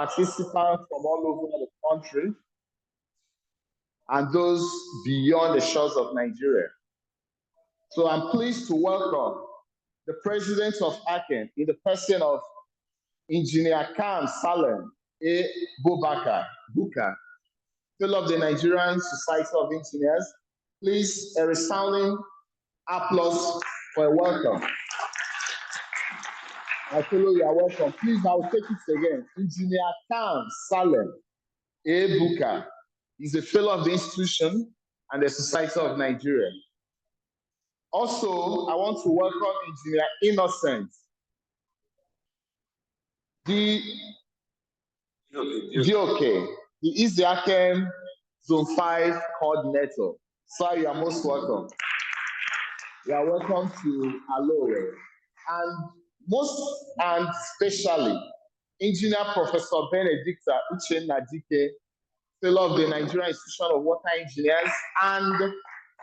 participants from all over the country, and those beyond the shores of Nigeria. So I'm pleased to welcome the president of ACEN in the person of Engineer Kam Salem A. Buka, fellow of the Nigerian Society of Engineers. Please, a resounding applause for a welcome. My fellow, you are welcome. Please, I will take it again. Engineer Kam Salem A. Buka is a fellow of the institution and the Society of Nigeria. Also, I want to welcome Engineer Innocent Dike. He is the ACEN Zone 5 coordinator. Sir, you are most welcome. You are welcome to Aloe. And especially, Engineer Professor Benedicta Uchenna Dike, fellow of the Nigerian Institution of Water Engineers, and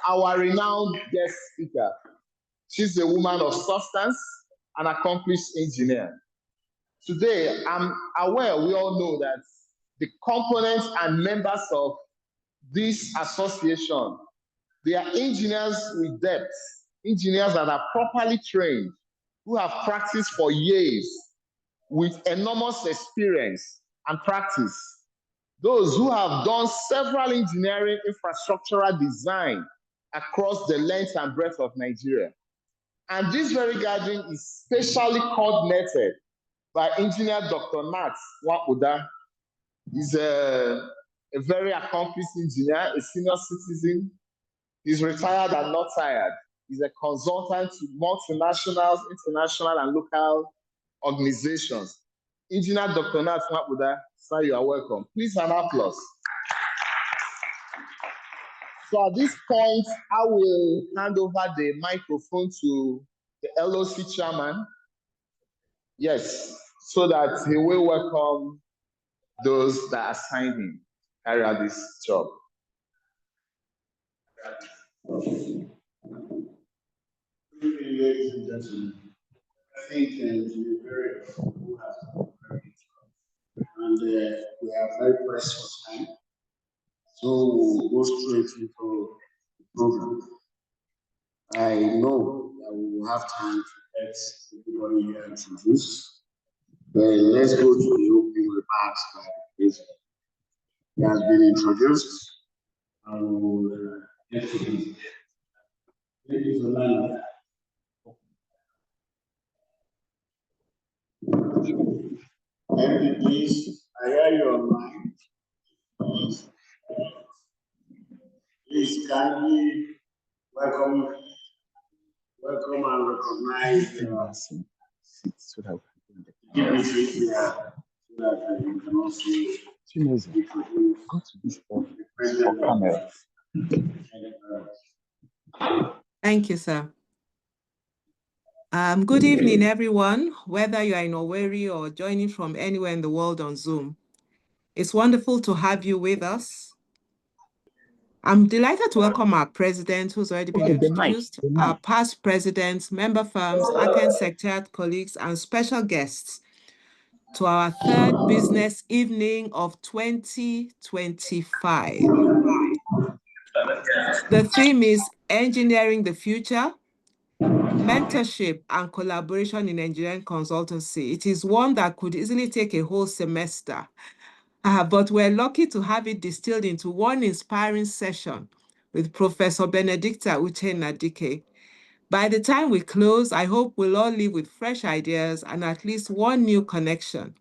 our renowned guest speaker. She's a woman of substance, an accomplished engineer. Today, I'm aware we all know that the components and members of this association, they are engineers with depth, engineers that are properly trained, who have practiced for years with enormous experience and practice. Those who have done several engineering infrastructural design across the length and breadth of Nigeria. And this very gathering is specially coordinated by Engineer Dr. Nat Wakuda. He's a very accomplished engineer, a senior citizen. He's retired and not tired. He's a consultant to multinationals, international and local organizations. Engineer Dr. Nat Wakuda, sir, you are welcome. Please, an applause. So at this point, I will hand over the microphone to the LOC chairman. Yes, so that he will welcome those that assigned him to carry out this job. Good evening, ladies and gentlemen. I think you're very who has and we are very precious time. So we'll go straight into the program. I know that we will have time to get everybody here introduced. But let's go to the opening remarks by the president. He has been introduced. I will get to him. Ladies and gentlemen. MPPs, I hear you online. Please kindly welcome and recognize the dignitaries here so that you can also introduce the president. Thank you, sir. Good evening, everyone, whether you are in Owerri or joining from anywhere in the world on Zoom. It's wonderful to have you with us. I'm delighted to welcome our president, who's already been introduced, our past presidents, member firms, ACEN secretariat colleagues, and special guests to our third business evening of 2025. The theme is Engineering the Future, Mentorship and Collaboration in Engineering Consultancy. It is one that could easily take a whole semester, but we're lucky to have it distilled into one inspiring session with Professor Benedicta Uchenna Dike. By the time we close, I hope we'll all leave with fresh ideas and at least one new connection.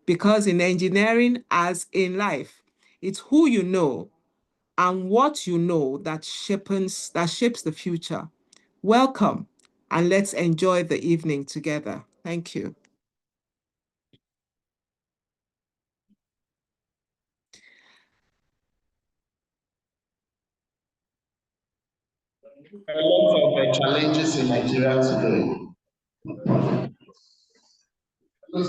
Because in engineering, as in life, it's who you know and what you know that shapes the future. Welcome, and let's enjoy the evening together. Thank you. A lot of challenges in Nigeria today. Thank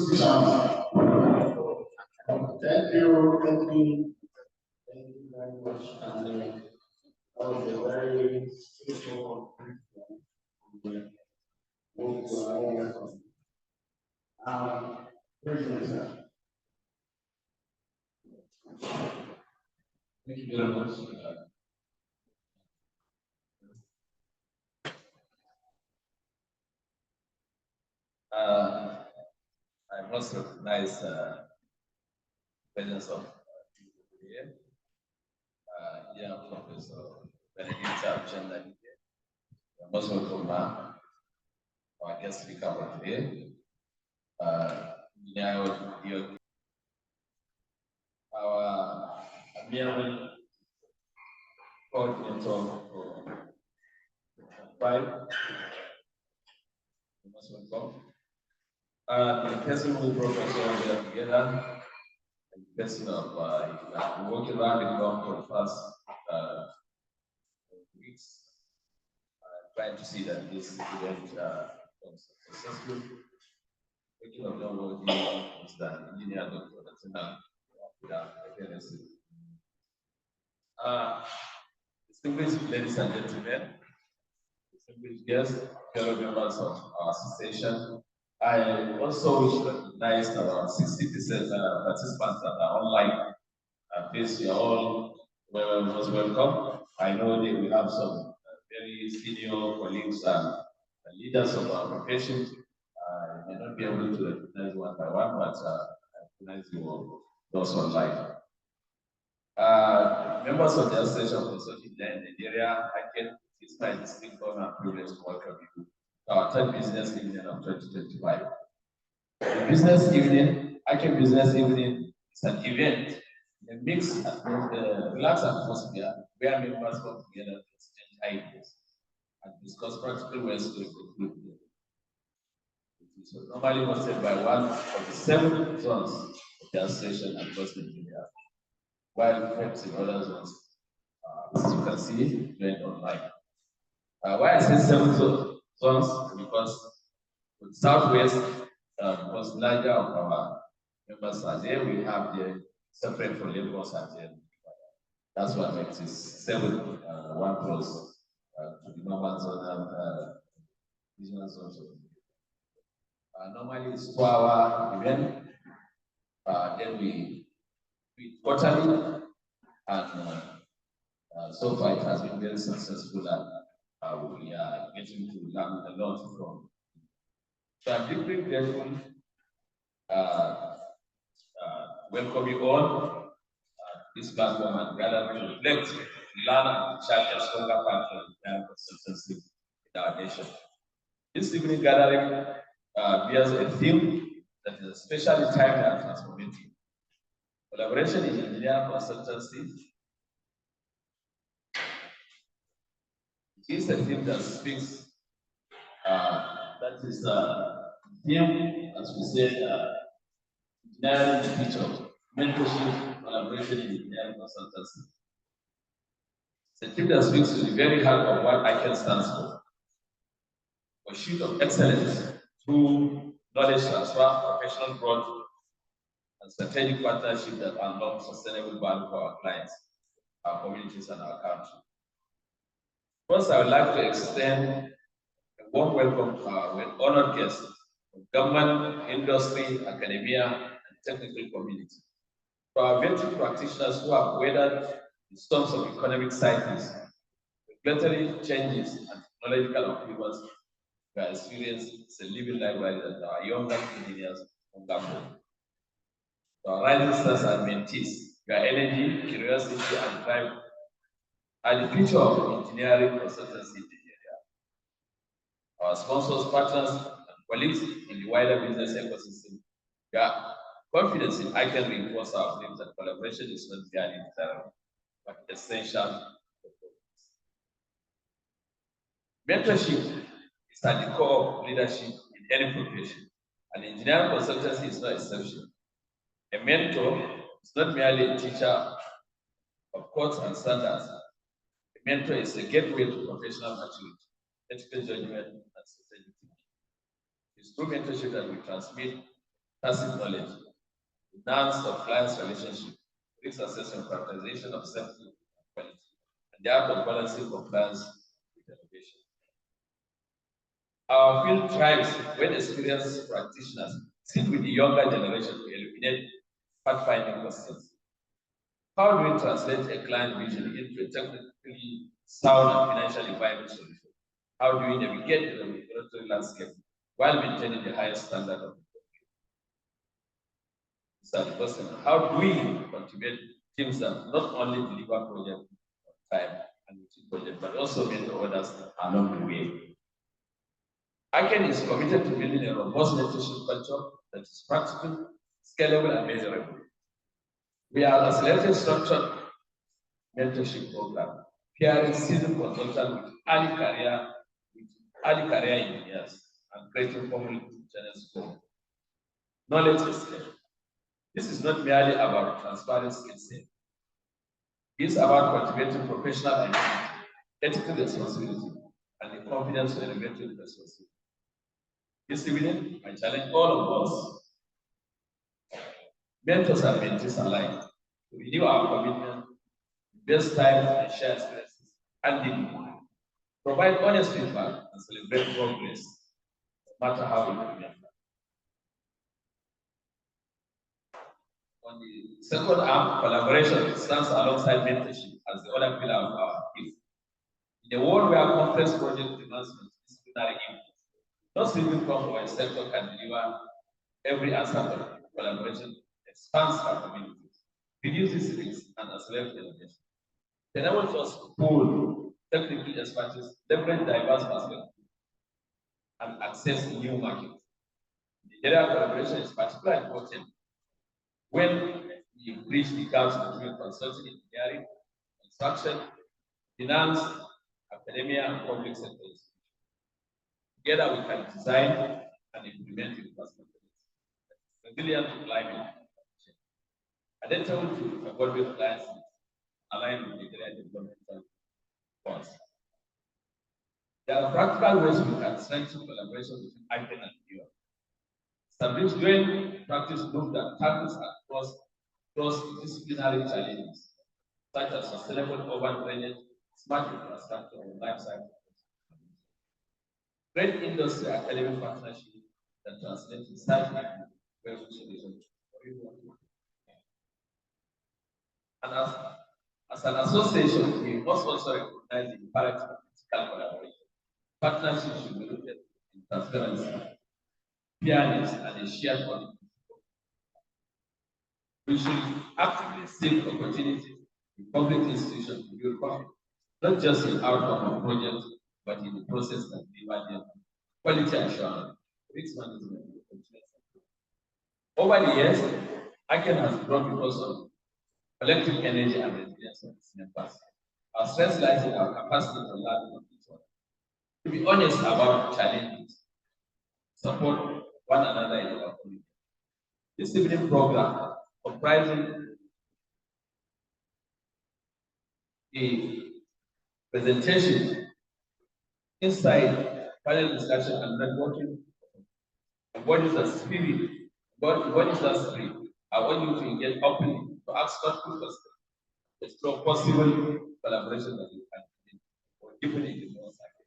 you very much. And that was a very straightforward Thank you very much. I must recognize the presence of people here. Yeah, Professor Benedicta Uchenna Dike. I must welcome our guest speaker for today. Our amiable coordinator for 5. You must welcome. The person who brought us all here together, and the person of working around the clock for the past weeks, trying to see that this event becomes successful. Speaking of nobody is that engineer Dr. Uchenna Dike. Distinguished ladies and gentlemen, distinguished guests, fellow members of our association, I also wish to recognize about 60% participants that are online. Please, you are all most welcome. I know that we have some very senior colleagues and leaders of our profession. I may not be able to recognize one by one, but I recognize you all, those online. Members of the Association of Consulting in Nigeria, it's my distinct honor and privilege to welcome you to our 10th business evening of 2025. The business evening, ACEN Business Evening, is an event, a mix of relaxed atmosphere where members come together to exchange ideas and discuss practical ways to conclude them. It is normally hosted by one of the 7 zones of the association across Nigeria, while folks in other zones, as you can see, joined online. Why I say 7 zones? Because with Southwest, because larger of our members are there, we have the separate for Lagos and then that's what makes it 7, 1 plus to the normal zone and regional zones. Normally it's 2-hour event, then we do it quarterly, and so far it has been very successful, and we are getting to learn a lot from. So I'm deeply grateful. Welcome you all. This platform and gather to reflect, learn, and chart a stronger pattern and consistency in our nation. This evening gathering bears a theme that is especially timely and transformative. Collaboration in engineering consultancy. It is a theme that speaks, that is theme, as we said, engineering the future, mentorship, collaboration in engineering consultancy. It's a theme that speaks to the very heart of what ACEN stands for. Pursuit of excellence through knowledge transfer, professional growth, and strategic partnership that unlock sustainable value for our clients, our communities, and our country. First, I would like to extend a warm welcome to our honored guests from government, industry, academia, and technical community. To our veteran practitioners who have weathered the storms of economic cycles, regulatory changes, and technological upheavals, we are experiencing a living library that our younger engineers can gamble. To our rising stars and mentees, your energy, curiosity, and drive are the future of engineering consultancy in Nigeria. Our sponsors, partners, and colleagues in the wider business ecosystem, their confidence in ACEN reinforce our belief that collaboration is not merely desirable, but essential. Mentorship is at the core of leadership in any profession, and engineering consultancy is no exception. A mentor is not merely a teacher of codes and standards. A mentor is a gateway to professional maturity, ethical judgment, and strategic thinking. It's through mentorship that we transmit tacit knowledge, enhance the client's relationship, risk assessment, prioritization of safety and quality, and the art of balancing compliance with innovation. Our field thrives when experienced practitioners sit with the younger generation to eliminate fact-finding questions. How do we translate a client vision into a technically sound and financially viable solution? How do we navigate the regulatory landscape while maintaining the highest standard of the question? How do we cultivate teams that not only deliver projects on time and within budget, but also mentor others along the way? ACEN is committed to building a robust mentorship culture that is practical, scalable, and measurable. We are accelerating structured mentorship program, pairing seasoned consultants with early career engineers and creating formal channels for knowledge exchange. This is not merely about transferring skill set. It's about cultivating professional identity, ethical responsibility, and the confidence to elevate responsibility. This evening, I challenge all of us, mentors and mentees alike, to renew our commitment, invest time and share experiences, and provide honest feedback and celebrate progress, no matter how we remember. On the second arm, collaboration stands alongside mentorship as the other pillar of our gift. In a world where complex project demands multidisciplinary input, no single firm or a sector can deliver every answer for collaboration, expands our communities, reduces risks, and accelerates innovation. It enables us to pool technical expertise, leverage diverse perspectives, and access new markets. The area of collaboration is particularly important when we bridge the gaps between consulting, engineering, construction, finance, academia, and public sectors. Together, we can design and implement infrastructure resilient to climate change, adaptable to evolving clients, aligned with the area developmental goals. There are practical ways we can strengthen collaboration between ACEN and EU. Establish joint practice group that tackles across cross-disciplinary challenges, such as sustainable urban drainage, smart infrastructure, and life science. Great industry academic partnership that translates research into solutions. And as an association, we must also recognize the imperative of critical collaboration. Partnership should be rooted in transparency, fairness, and a shared commitment. We should actively seek opportunities in public institutions to build profit, not just in outcome of projects, but in the process that deliver them. Quality assurance, risk management, over the years, ACEN has grown because of collective energy and resilience of its members. Our strength lies in our capacity to learn from each other, to be honest about challenges, support one another in our community. This evening program, comprising a presentation, insight, panel discussion, and networking, embodies the spirit. Embodies that spirit. I want you to engage openly, to ask thoughtful questions, explore possible collaboration that you can do, or deepen it in more cycle.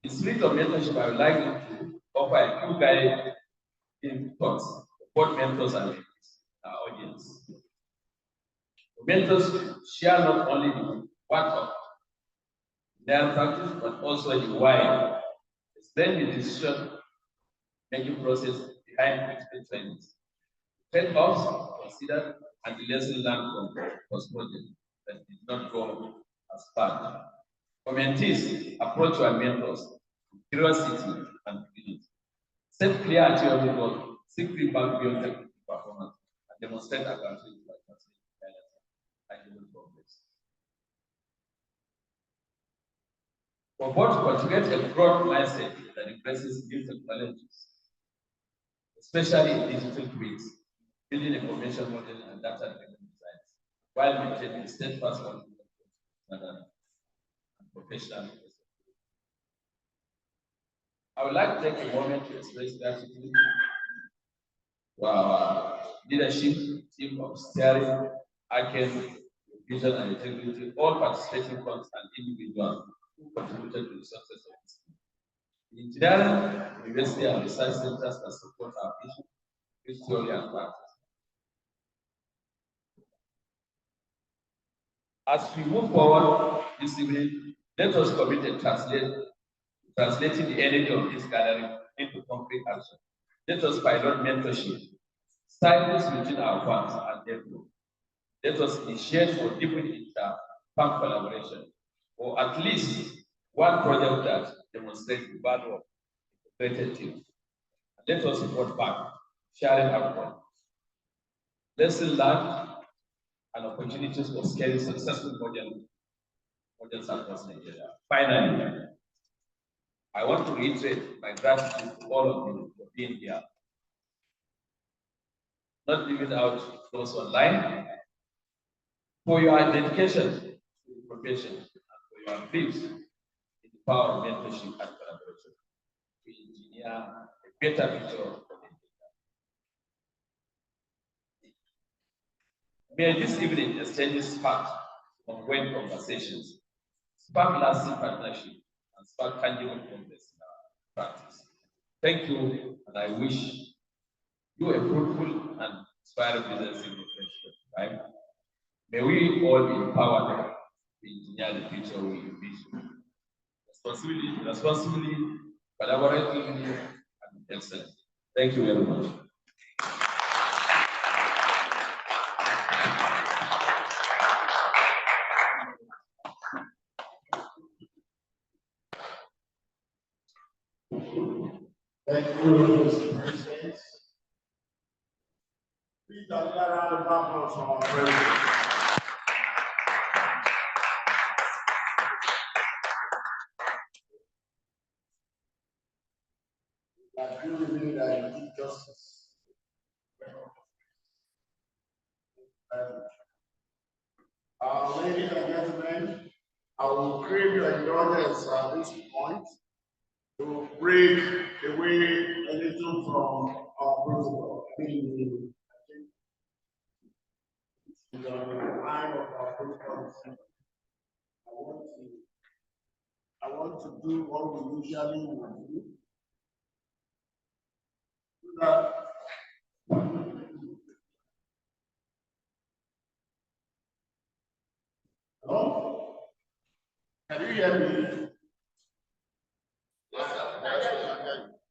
In spirit of mentorship, I would like to offer a few guiding thoughts for both mentors and our audience. Mentors share not only the what of their practice, but also the why. Explain the decision-making process behind critical trainings. Trade-offs considered and the lesson learned from post-project that did not go as planned. For mentees, approach your mentors with curiosity and humility. Set clear achievable goals, seek feedback beyond technical performance, and demonstrate accountability by translating guidance and tangible progress. For both, cultivate a broad mindset that embraces new technologies, especially in digital twins, building information model and data-driven designs, while maintaining steadfast and professional. I would like to take a moment to express gratitude to our leadership team of steering, ACEN, vision and integrity, all participating firms and individuals who contributed to the success of this team. The engineering, university, and research centers that support our vision, theory, and practice. As we move forward this evening, let us commit and translating the energy of this gathering into concrete action. Let us pilot mentorship, cycles between our firms and their group. Let us initiate or deepen inter-firm collaboration, or at least one project that demonstrates the value of integrated teams. Let us report back, sharing outcomes, lessons learned, and opportunities for scaling successful models across Nigeria. Finally, I want to reiterate my gratitude to all of you for being here, not leaving out those online, for your dedication to the profession, and for your belief in the power of mentorship and collaboration to engineer a better future for Nigeria. May this evening exchange spark ongoing conversations, spark lasting partnership, and spark tangible progress in our practice. Thank you, and I wish you a fruitful and inspiring business in the 2025. May we all be empowered to engineer the future we envision. Responsibly, collaboratively, and excellently. Thank you very much. Thank you, Mr. President. Please another round of applause for our president. I do believe that you did justice. Ladies and gentlemen, I will crave your indulgence at this point to break away a little from our protocol. I think it's on the line of our protocol. I want to do what we usually would do. Hello? Can you hear me?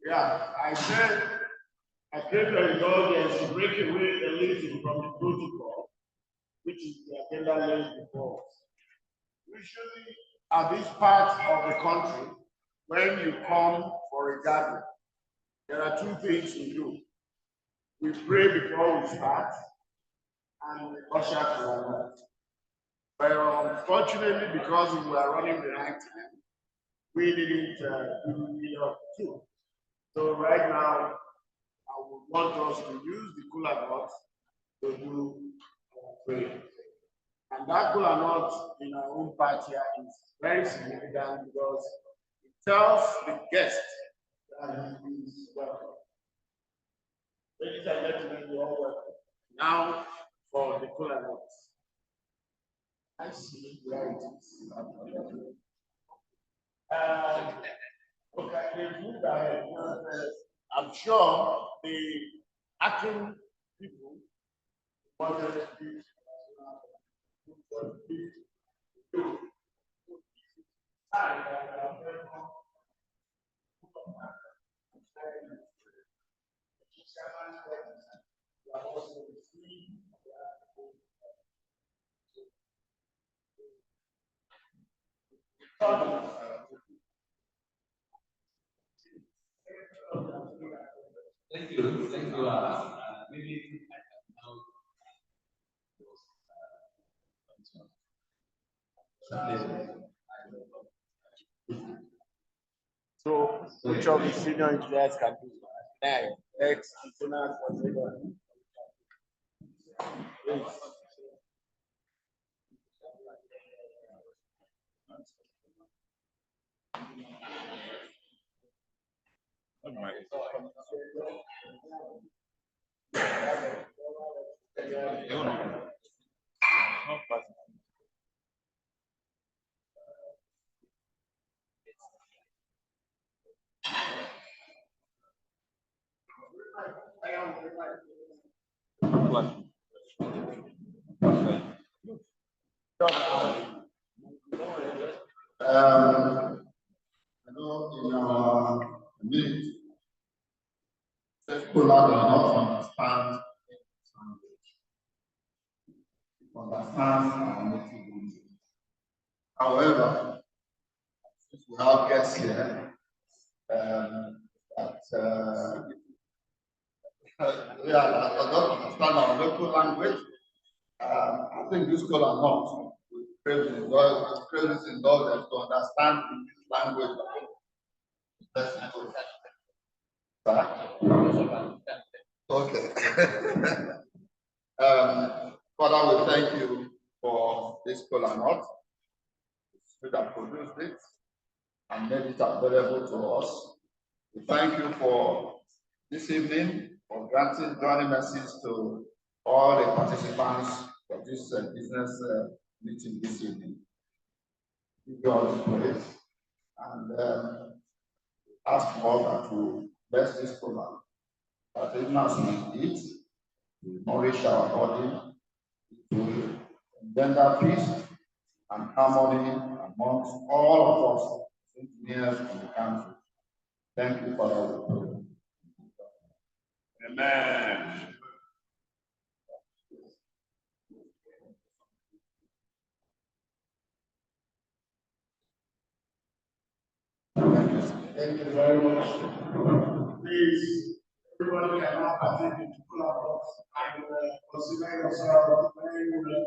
Yeah, I said I crave your indulgence to break away a little from the protocol, which is the agenda laid before us. Usually, at this part of the country, when you come for a gathering, there are two things we do. We pray before we start, and we usher to our Lord. But unfortunately, because we were running behind time, we didn't do enough too. So right now, I would want us to use the cooler notes to do our prayer. And that cooler note in our own part here is very significant because it tells the guest that he is welcome. Ladies and gentlemen, you all welcome. Now for the cooler notes. I see where it is. Okay, they move ahead. I'm sure the acting people wanted to do. Thank you. Maybe I can So, which of the senior engineers can do that? Next, I know in our community, people now do not understand our native language. However, since we have guests here, I don't understand our local language. I think this school are not. We crave this indulgence to understand this language. Okay. Father, we thank you for this kola nut. We have produced it and made it available to us. We thank you for this evening, for granting joining messages to all the participants for this business meeting this evening. Give God praise and ask God to bless this program. That even as we eat, we nourish our body, to engender peace and harmony amongst all of us, engineers in the country. Thank you for that. Amen. Thank you very much. Please, everybody can now partake in collaborate and consider yourself very well.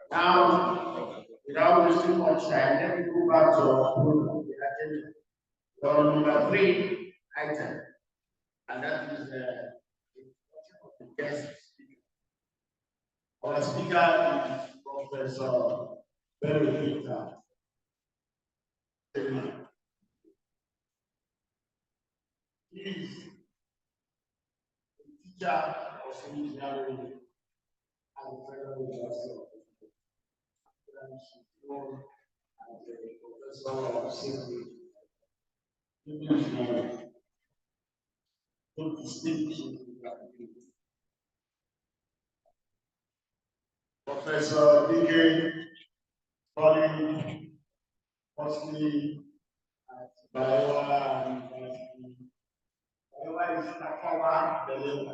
Now, without wasting much time, let me go back to our program. Number 3 item, and that is the guest speaker. Our speaker is Professor Benedicta Uchenna. He is a teacher of engineering at the Federal University of and a professor of civil engineering. Professor Dike studied mostly at Bayowa University. Bayowa is Takawa, Belém.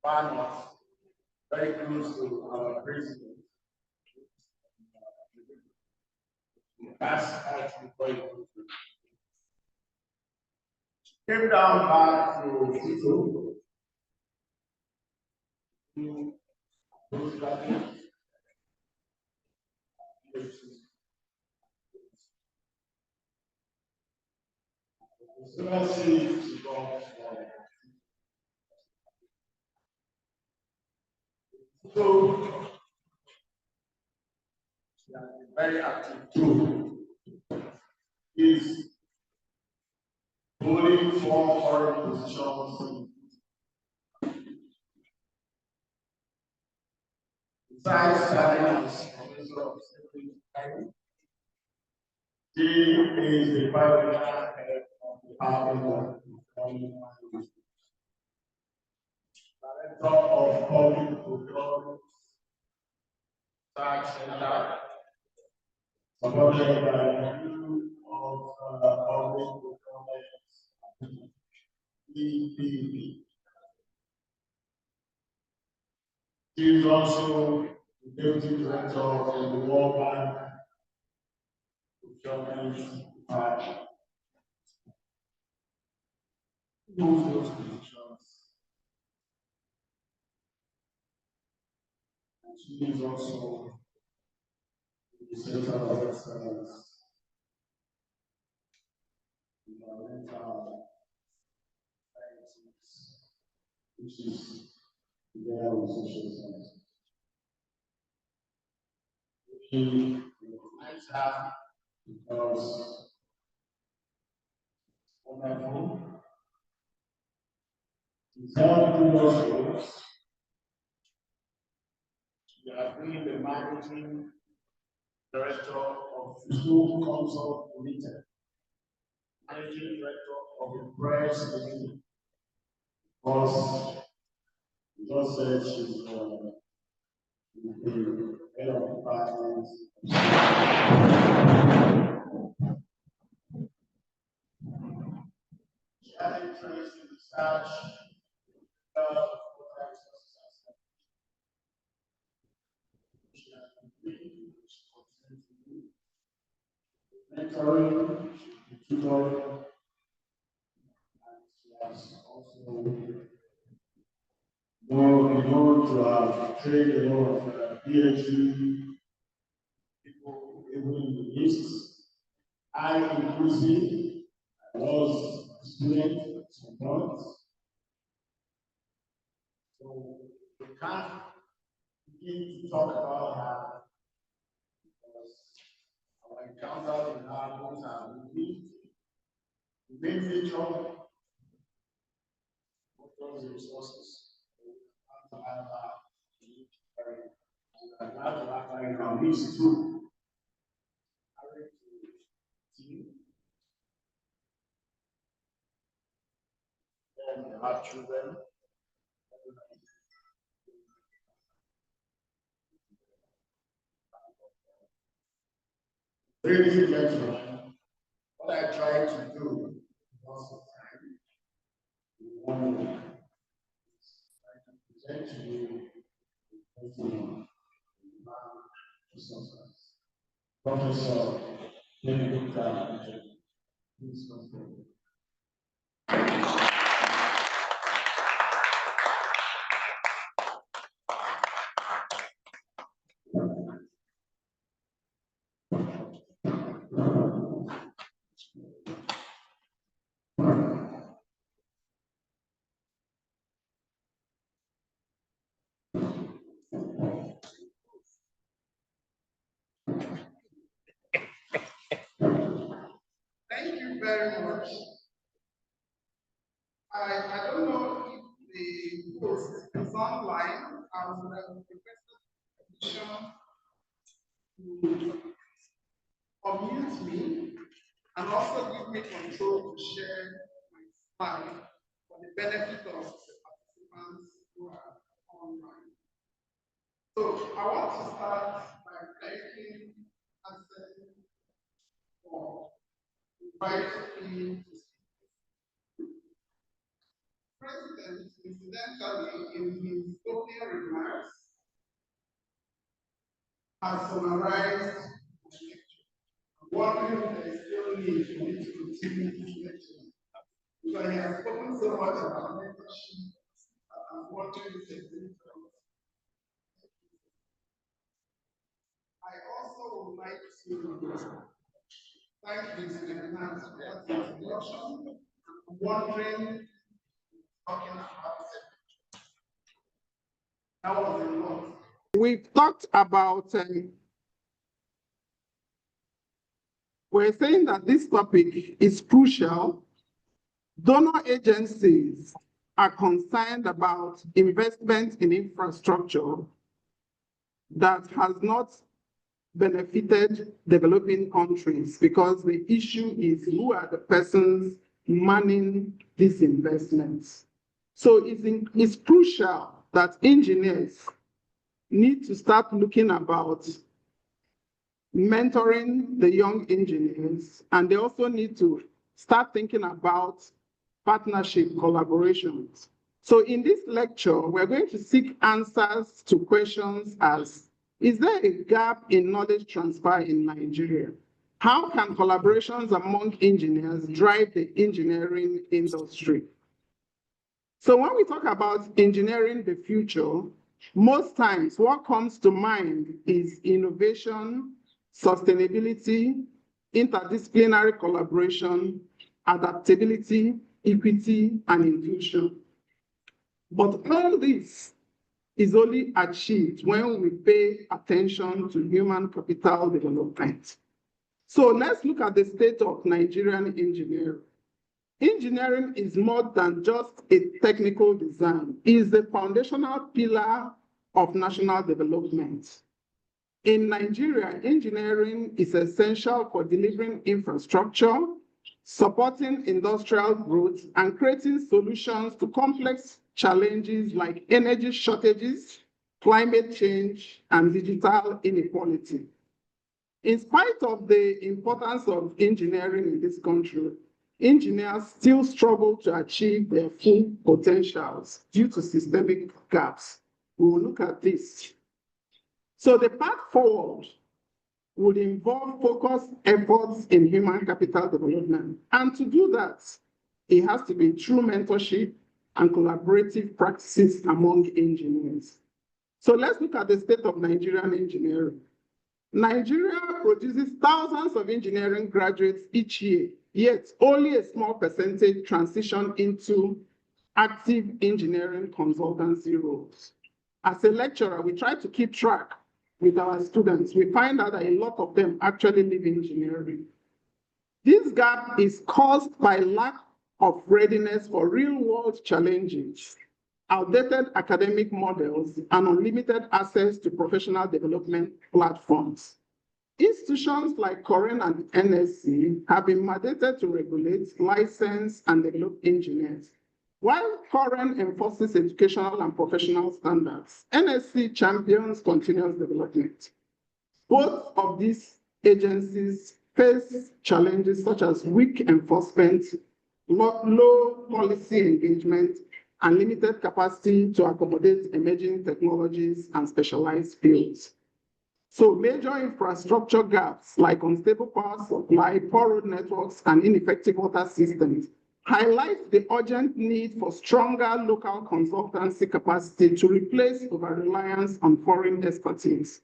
That is very close to our president. That's actually quite good. Came down back to Tito. So, very active too. Is holding 4 foreign positions. Besides serving as professor of civil engineering, he is the private head of the Department of Economic Director of Public Procurement Tax Center, supported by the Bureau of Public Procurement, EPP. He is also the Deputy Director of the World Bank Procurement Department. Those positions. And she is also the Center of Excellence in environmental sciences, which is together with social sciences. We recognize her because wonderful. In 7 previous roles, we have been the managing director of Fiscal Consult Limited, managing director of the press limited, because just said she's the head of department. She had interest in research, mentoring, tutoring, and she has also known to have trained a lot of PhD people, even in the East. I, inclusive, was a student at some point. So we can't begin to talk about her because our encounter with her both are unique. The main feature of those resources. And I'm glad to have her in our midst too. And have children. Ladies and gentlemen, what I try to do most of the time, I can present to you Professor Benedicta Uchenna. Please come forward. Thank you very much. I don't know if the post is online. I was requested permission to unmute me and also give me control to share my slide for the benefit of the participants who are online. So I want to start by thanking ACEN for inviting me to speak. President, incidentally, in his opening remarks, has summarized my lecture. I'm wondering if there is still need for me to continue this lecture. Because he has spoken so much about mentorship, I'm wondering if there is need for it. I also would like to thank his lieutenant for that introduction. I'm wondering, talking about that was a lot. We've talked about, we're saying that this topic is crucial. Donor agencies are concerned about investment in infrastructure that has not benefited developing countries because the issue is who are the persons manning these investments. So it's crucial that engineers need to start looking about mentoring the young engineers, and they also need to start thinking about partnership collaborations. So in this lecture, we're going to seek answers to questions as, is there a gap in knowledge transfer in Nigeria? How can collaborations among engineers drive the engineering industry? So when we talk about engineering the future, most times what comes to mind is innovation, sustainability, interdisciplinary collaboration, adaptability, equity, and inclusion. But all this is only achieved when we pay attention to human capital development. So let's look at the state of Nigerian engineering. Engineering is more than just a technical design. It is the foundational pillar of national development. In Nigeria, engineering is essential for delivering infrastructure, supporting industrial growth, and creating solutions to complex challenges like energy shortages, climate change, and digital inequality. In spite of the importance of engineering in this country, engineers still struggle to achieve their full potentials due to systemic gaps. We will look at this. So the path forward would involve focused efforts in human capital development. And to do that, it has to be true mentorship and collaborative practices among engineers. So let's look at the state of Nigerian engineering. Nigeria produces thousands of engineering graduates each year, yet only a small percentage transition into active engineering consultancy roles. As a lecturer, we try to keep track with our students. We find out that a lot of them actually live in engineering. This gap is caused by lack of readiness for real-world challenges, outdated academic models, and unlimited access to professional development platforms. Institutions like COREN and NSC have been mandated to regulate, license, and develop engineers. While COREN enforces educational and professional standards, NSC champions continuous development. Both of these agencies face challenges such as weak enforcement, low policy engagement, and limited capacity to accommodate emerging technologies and specialized fields. So major infrastructure gaps like unstable power supply, poor road networks, and ineffective water systems highlight the urgent need for stronger local consultancy capacity to replace over-reliance on foreign expertise.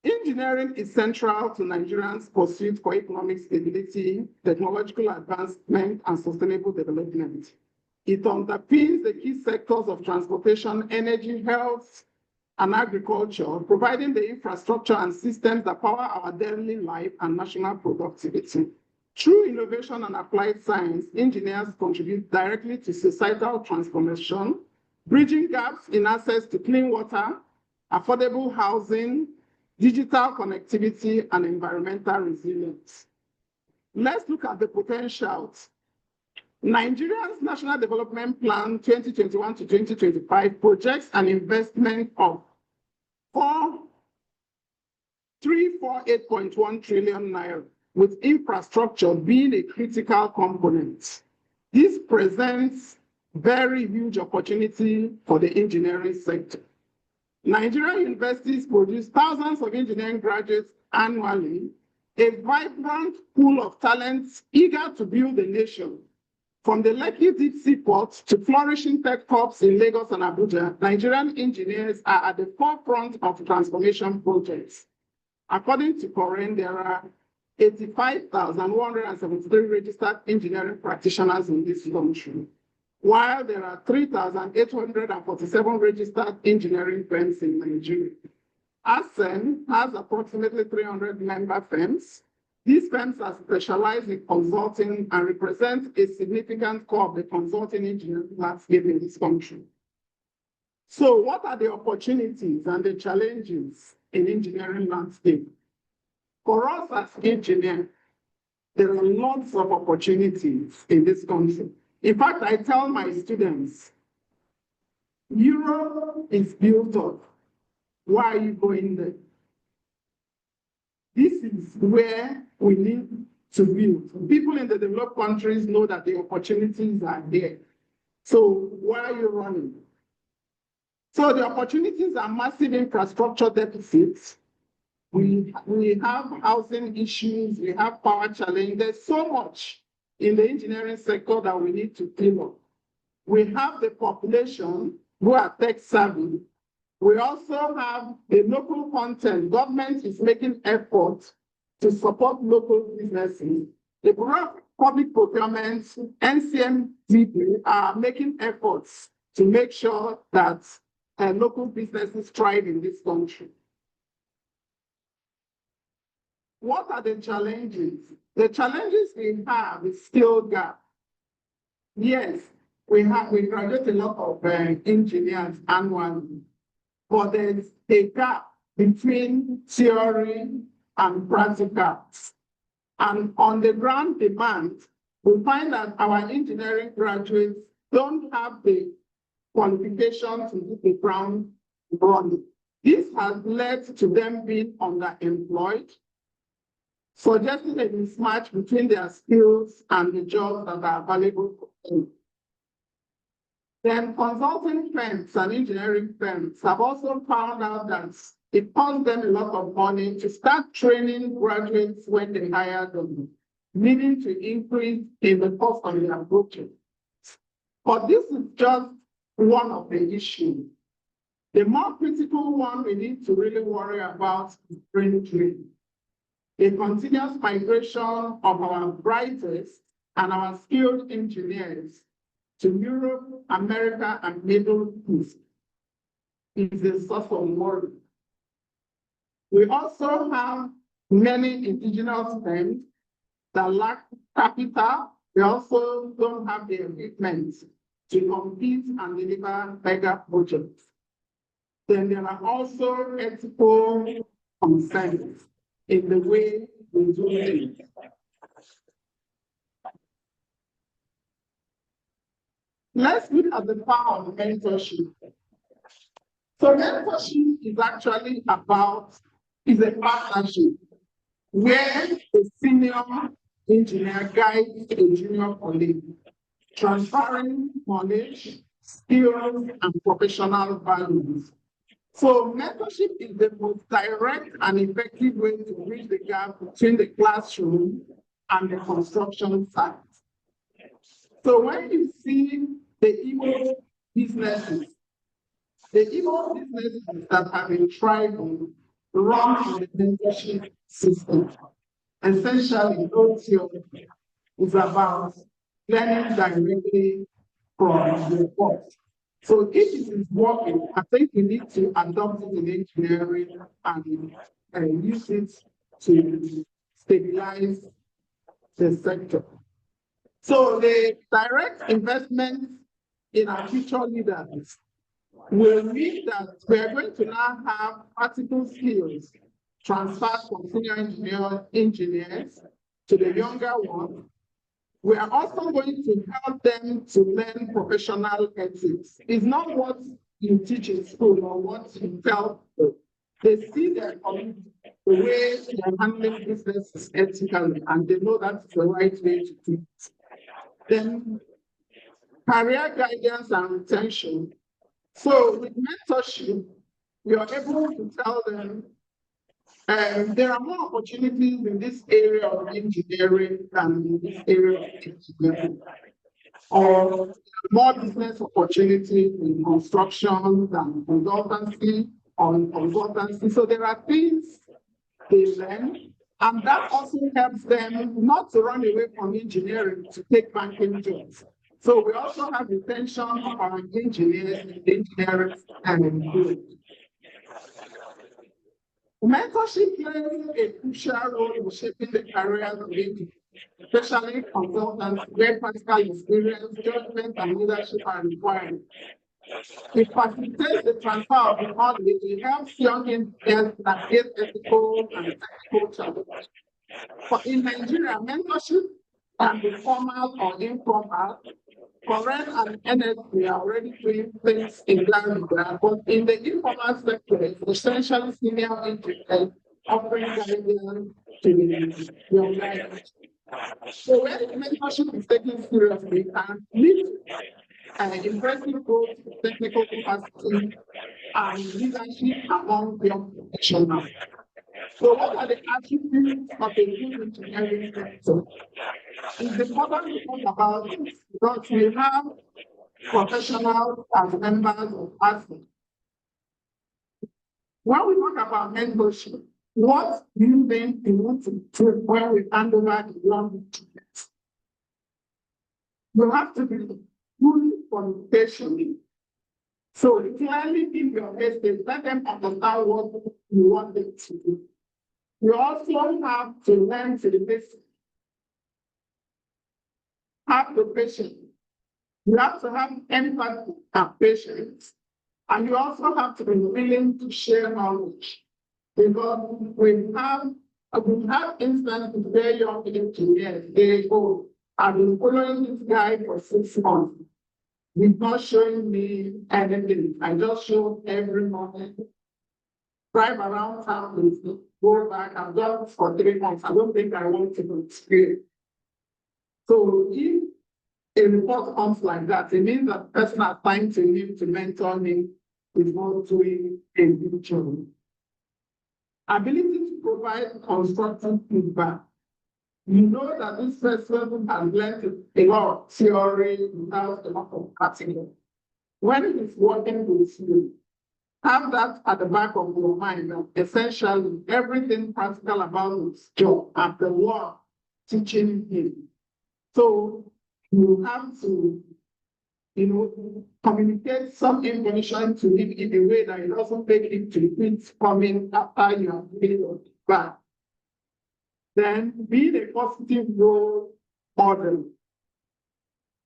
Engineering is central to Nigerians' pursuit for economic stability, technological advancement, and sustainable development. It underpins the key sectors of transportation, energy, health, and agriculture, providing the infrastructure and systems that power our daily life and national productivity. Through innovation and applied science, engineers contribute directly to societal transformation, bridging gaps in access to clean water, affordable housing, digital connectivity, and environmental resilience. Let's look at the potentials. Nigeria's National Development Plan 2021 to 2025 projects an investment of 348.1 trillion naira, with infrastructure being a critical component. This presents very huge opportunity for the engineering sector. Nigerian universities produce thousands of engineering graduates annually, a vibrant pool of talents eager to build a nation. From the Lekki Deep Sea Port to flourishing tech hubs in Lagos and Abuja, Nigerian engineers are at the forefront of transformation projects. According to COREN, there are 85,173 registered engineering practitioners in this country, while there are 3,847 registered engineering firms in Nigeria. ACEN has approximately 300 member firms. These firms are specialized in consulting and represent a significant core of the consulting engineering landscape in this country. So what are the opportunities and the challenges in engineering landscape? For us as engineers, there are lots of opportunities in this country. In fact, I tell my students, Europe is built up. Why are you going there? This is where we need to build. People in the developed countries know that the opportunities are there. So why are you running? So the opportunities are massive infrastructure deficits. We have housing issues, we have power challenge. There's so much in the engineering sector that we need to clean up. We have the population who are tech savvy. We also have the local content. Government is making efforts to support local businesses. The Bureau of Public Procurement, NCMDP, are making efforts to make sure that local businesses thrive in this country. What are the challenges? The challenges we have is skill gap. Yes, we graduate a lot of engineers annually, but there's a gap between theory and practicals. And on the ground demand, we find that our engineering graduates don't have the qualifications to hit the ground running. This has led to them being underemployed, suggesting a mismatch between their skills and the jobs that are available for them. Then consulting firms and engineering firms have also found out that it costs them a lot of money to start training graduates when they hire them, leading to increase in the cost of their project. But this is just one of the issues. The more critical one we need to really worry about is brain drain. A continuous migration of our brightest and our skilled engineers to Europe, America, and Middle East is a source of worry. We also have many indigenous firms that lack capital. They also don't have the equipment to compete and deliver mega projects. Then there are also ethical concerns in the way we do things. Let's look at the power of mentorship. So mentorship is actually is a partnership where a senior engineer guides a junior colleague, transferring knowledge, skills, and professional values. So mentorship is the most direct and effective way to bridge the gap between the classroom and the construction site. So when you see the Igbo businesses that have been thriving run on the mentorship system, essentially those is about learning directly from the boss. So if it is working, I think we need to adopt it in engineering and use it to stabilize the sector. So the direct investment in our future leaders will mean that we are going to now have practical skills transferred from senior engineers to the younger ones. We are also going to help them to learn professional ethics. It's not what you teach in school or what you tell them. They see their community, the way they're handling business ethically, and they know that's the right way to do it. Then career guidance and retention. So with mentorship, we are able to tell them there are more opportunities in this area of engineering than in this area of engineering, or more business opportunities in construction than consultancy or in consultancy. So there are things they learn, and that also helps them not to run away from engineering to take banking jobs. So we also have retention of our engineers in the engineering and field. Mentorship plays a crucial role in shaping the careers of engineers, especially consultants where practical experience, judgment, and leadership are required. It facilitates the transfer of knowledge. It helps young engineers navigate ethical and technical challenges. But in Nigeria, mentorship can be formal or informal. Current and NSP are already doing things in that regard, but in the informal sector, it's essentially senior engineers offering guidance to the young guys. So when mentorship is taken seriously, it can lead to impressive growth, technical capacity, and leadership among young professionals. So what are the attributes of a good engineering sector? It's important to talk about this because we have professionals as members of ACEN. When we talk about mentorship, what do you think we want to do when we hand over the young students? You have to be fully communication. So clearly give your message, let them understand what you want them to do. You also have to learn to listen. Have the patience. You have to have empathy and patience. And you also have to be willing to share knowledge. Because we have instances where young engineers, they go, I've been following this guy for 6 months. he's not showing me anything. I just show every morning, drive around town, go back. I've done this for 3 months. I don't think I want to experience. So if a report comes like that, it means that the person assigned to him to mentor him is not doing a good job. Ability to provide constructive feedback. You know that this person has learned a lot of theory without a lot of practical. When he's working with you, have that at the back of your mind that essentially everything practical about his job and the work teaching him. So you have to, communicate some information to him in a way that it doesn't make him to repeat coming after you have made your feedback. Then being a positive role model.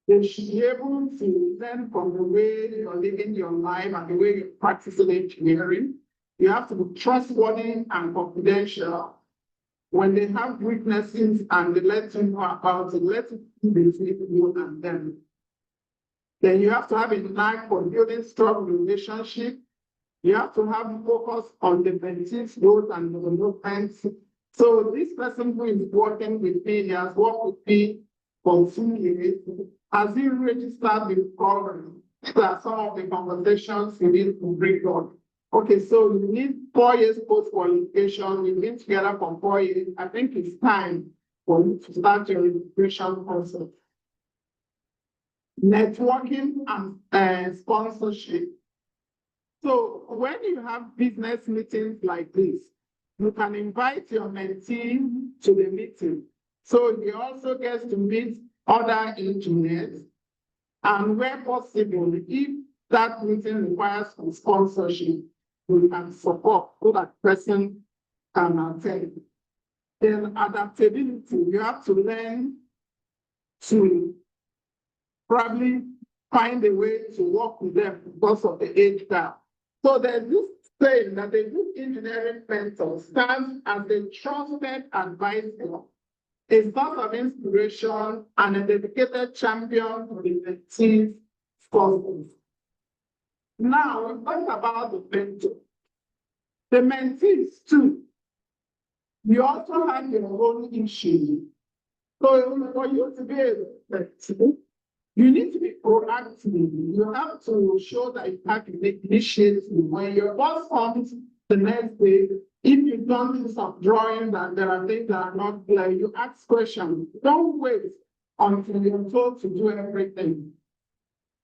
They should be able to learn from the way you're living your life and the way you're practicing engineering. You have to be trustworthy and confidential. When they have weaknesses and they let you know about it, let it be between you and them. Then you have to have a knack for building strong relationship. You have to have focus on the mentee's growth and development. So this person who is working with me, he has worked with me for 2 years. Has he registered with program? These are some of the conversations you need to bring on. Okay, so you need 4 years post-qualification. We've been together for 4 years. I think it's time for you to start your integration process. Networking and sponsorship. So when you have business meetings like this, you can invite your mentee to the meeting. So he also gets to meet other engineers. And where possible, if that meeting requires some sponsorship, we can support so that person can attend. Then adaptability, you have to learn to probably find a way to work with them because of the age gap. So there's this saying that a good engineering mentor stands as a trusted advisor, a source of inspiration, and a dedicated champion for the mentee's causes. Now, we talk about the mentor. The mentees too. You also have your own issue. So for you to be effective, you need to be proactive. You have to show that you have to make initiative. When your boss comes the next day, if you've done some drawing and there are things that are not clear, you ask questions. Don't wait until you're told to do everything.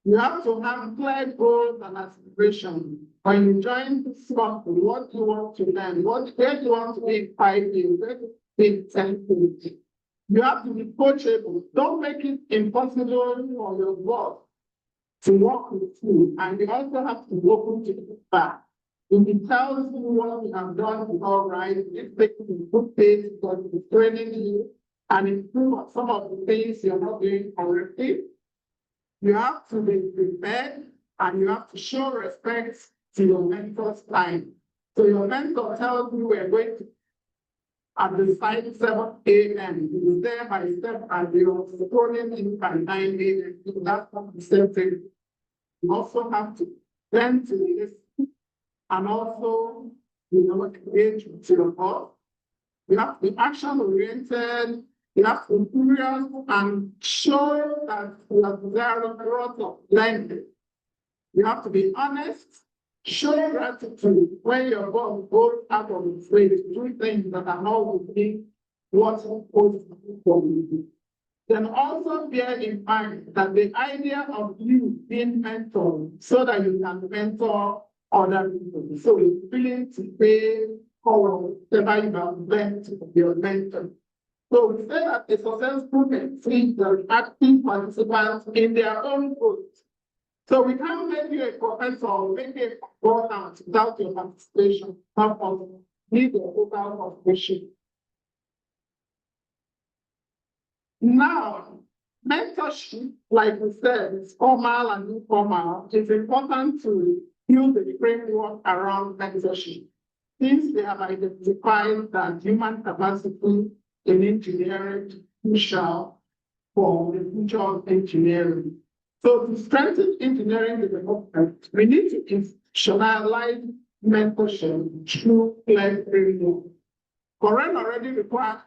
You have to have clear goals and aspirations. When you join this company, what do you want to learn? Where do you want to be in 5 years? Where do you be in 10 years? You have to be coachable. Don't make it impossible for your boss to work with you. And you also have to be open to feedback. If he tells you what you have done is all right, it's taking good pace because it's training you and improve some of the things you're not doing correctly. You have to be prepared and you have to show respect to your mentor's time. So your mentor tells you we're going to at the site 7 a.m. He was there by step and they were supporting in by 9 a.m. So that's not the same thing. You also have to learn to listen and also, engage with your boss. You have to be action-oriented. You have to be curious and show that you have growth of learning. You have to be honest. Show gratitude when your boss goes out of its way to do things that are not within what's supposed to do for you. Then also bear in mind that the idea of you being mentored so that you can mentor other people. So you're willing to pay for whatever you have learned to your mentor. So we say that a successful mentee is active participants in their own growth. So we can't make you a professor or make you a consultant without your participation. Not possible. Need a total participation. Now, mentorship, like we said, is formal and informal. It's important to build a framework around mentorship. Since they have identified that human capacity in engineering is crucial for the future of engineering. So to strengthen engineering development, we need to institutionalize mentorship through clear framework. Current already requires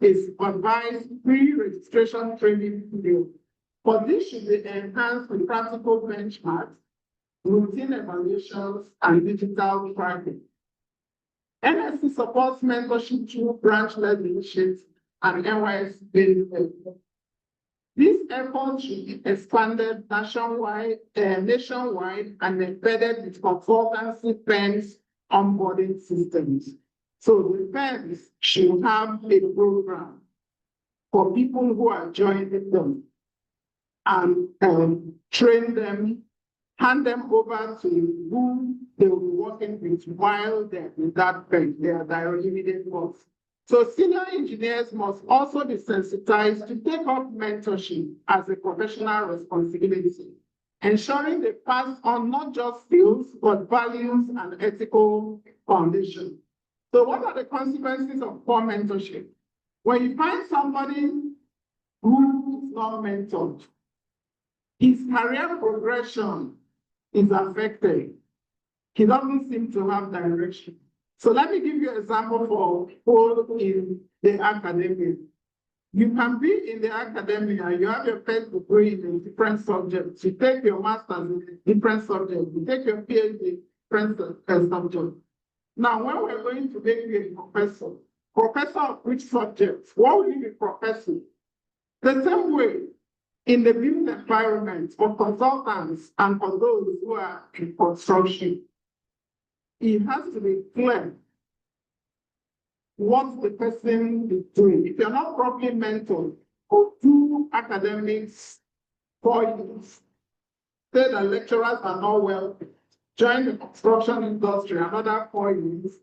a supervised pre-registration training video, but this should be enhanced with practical benchmarks, routine evaluations, and digital tracking. NSC supports mentorship through branch-led initiatives and NYS-based efforts. These efforts should be expanded nationwide and embedded with consultancy firms onboarding systems. So the firms should have a program for people who are joining them and train them, hand them over to who they will be working with while they're in that firm, they are their immediate boss. So senior engineers must also be sensitized to take up mentorship as a professional responsibility, ensuring they pass on not just skills, but values and ethical foundation. So what are the consequences of poor mentorship? When you find somebody who is not mentored, his career progression is affected. He doesn't seem to have direction. So let me give you an example for people in the academia. You can be in the academia, you have your first degree in a different subject. You take your master's in a different subject. You take your PhD in a different subject. Now, when we're going to make you a professor of which subject? What will you be professing? The same way, in the built environment for consultants and for those who are in construction, it has to be clear what the person is doing. If you're not properly mentored or do academics for you, say that lecturers are not well, join the construction industry another 4 years,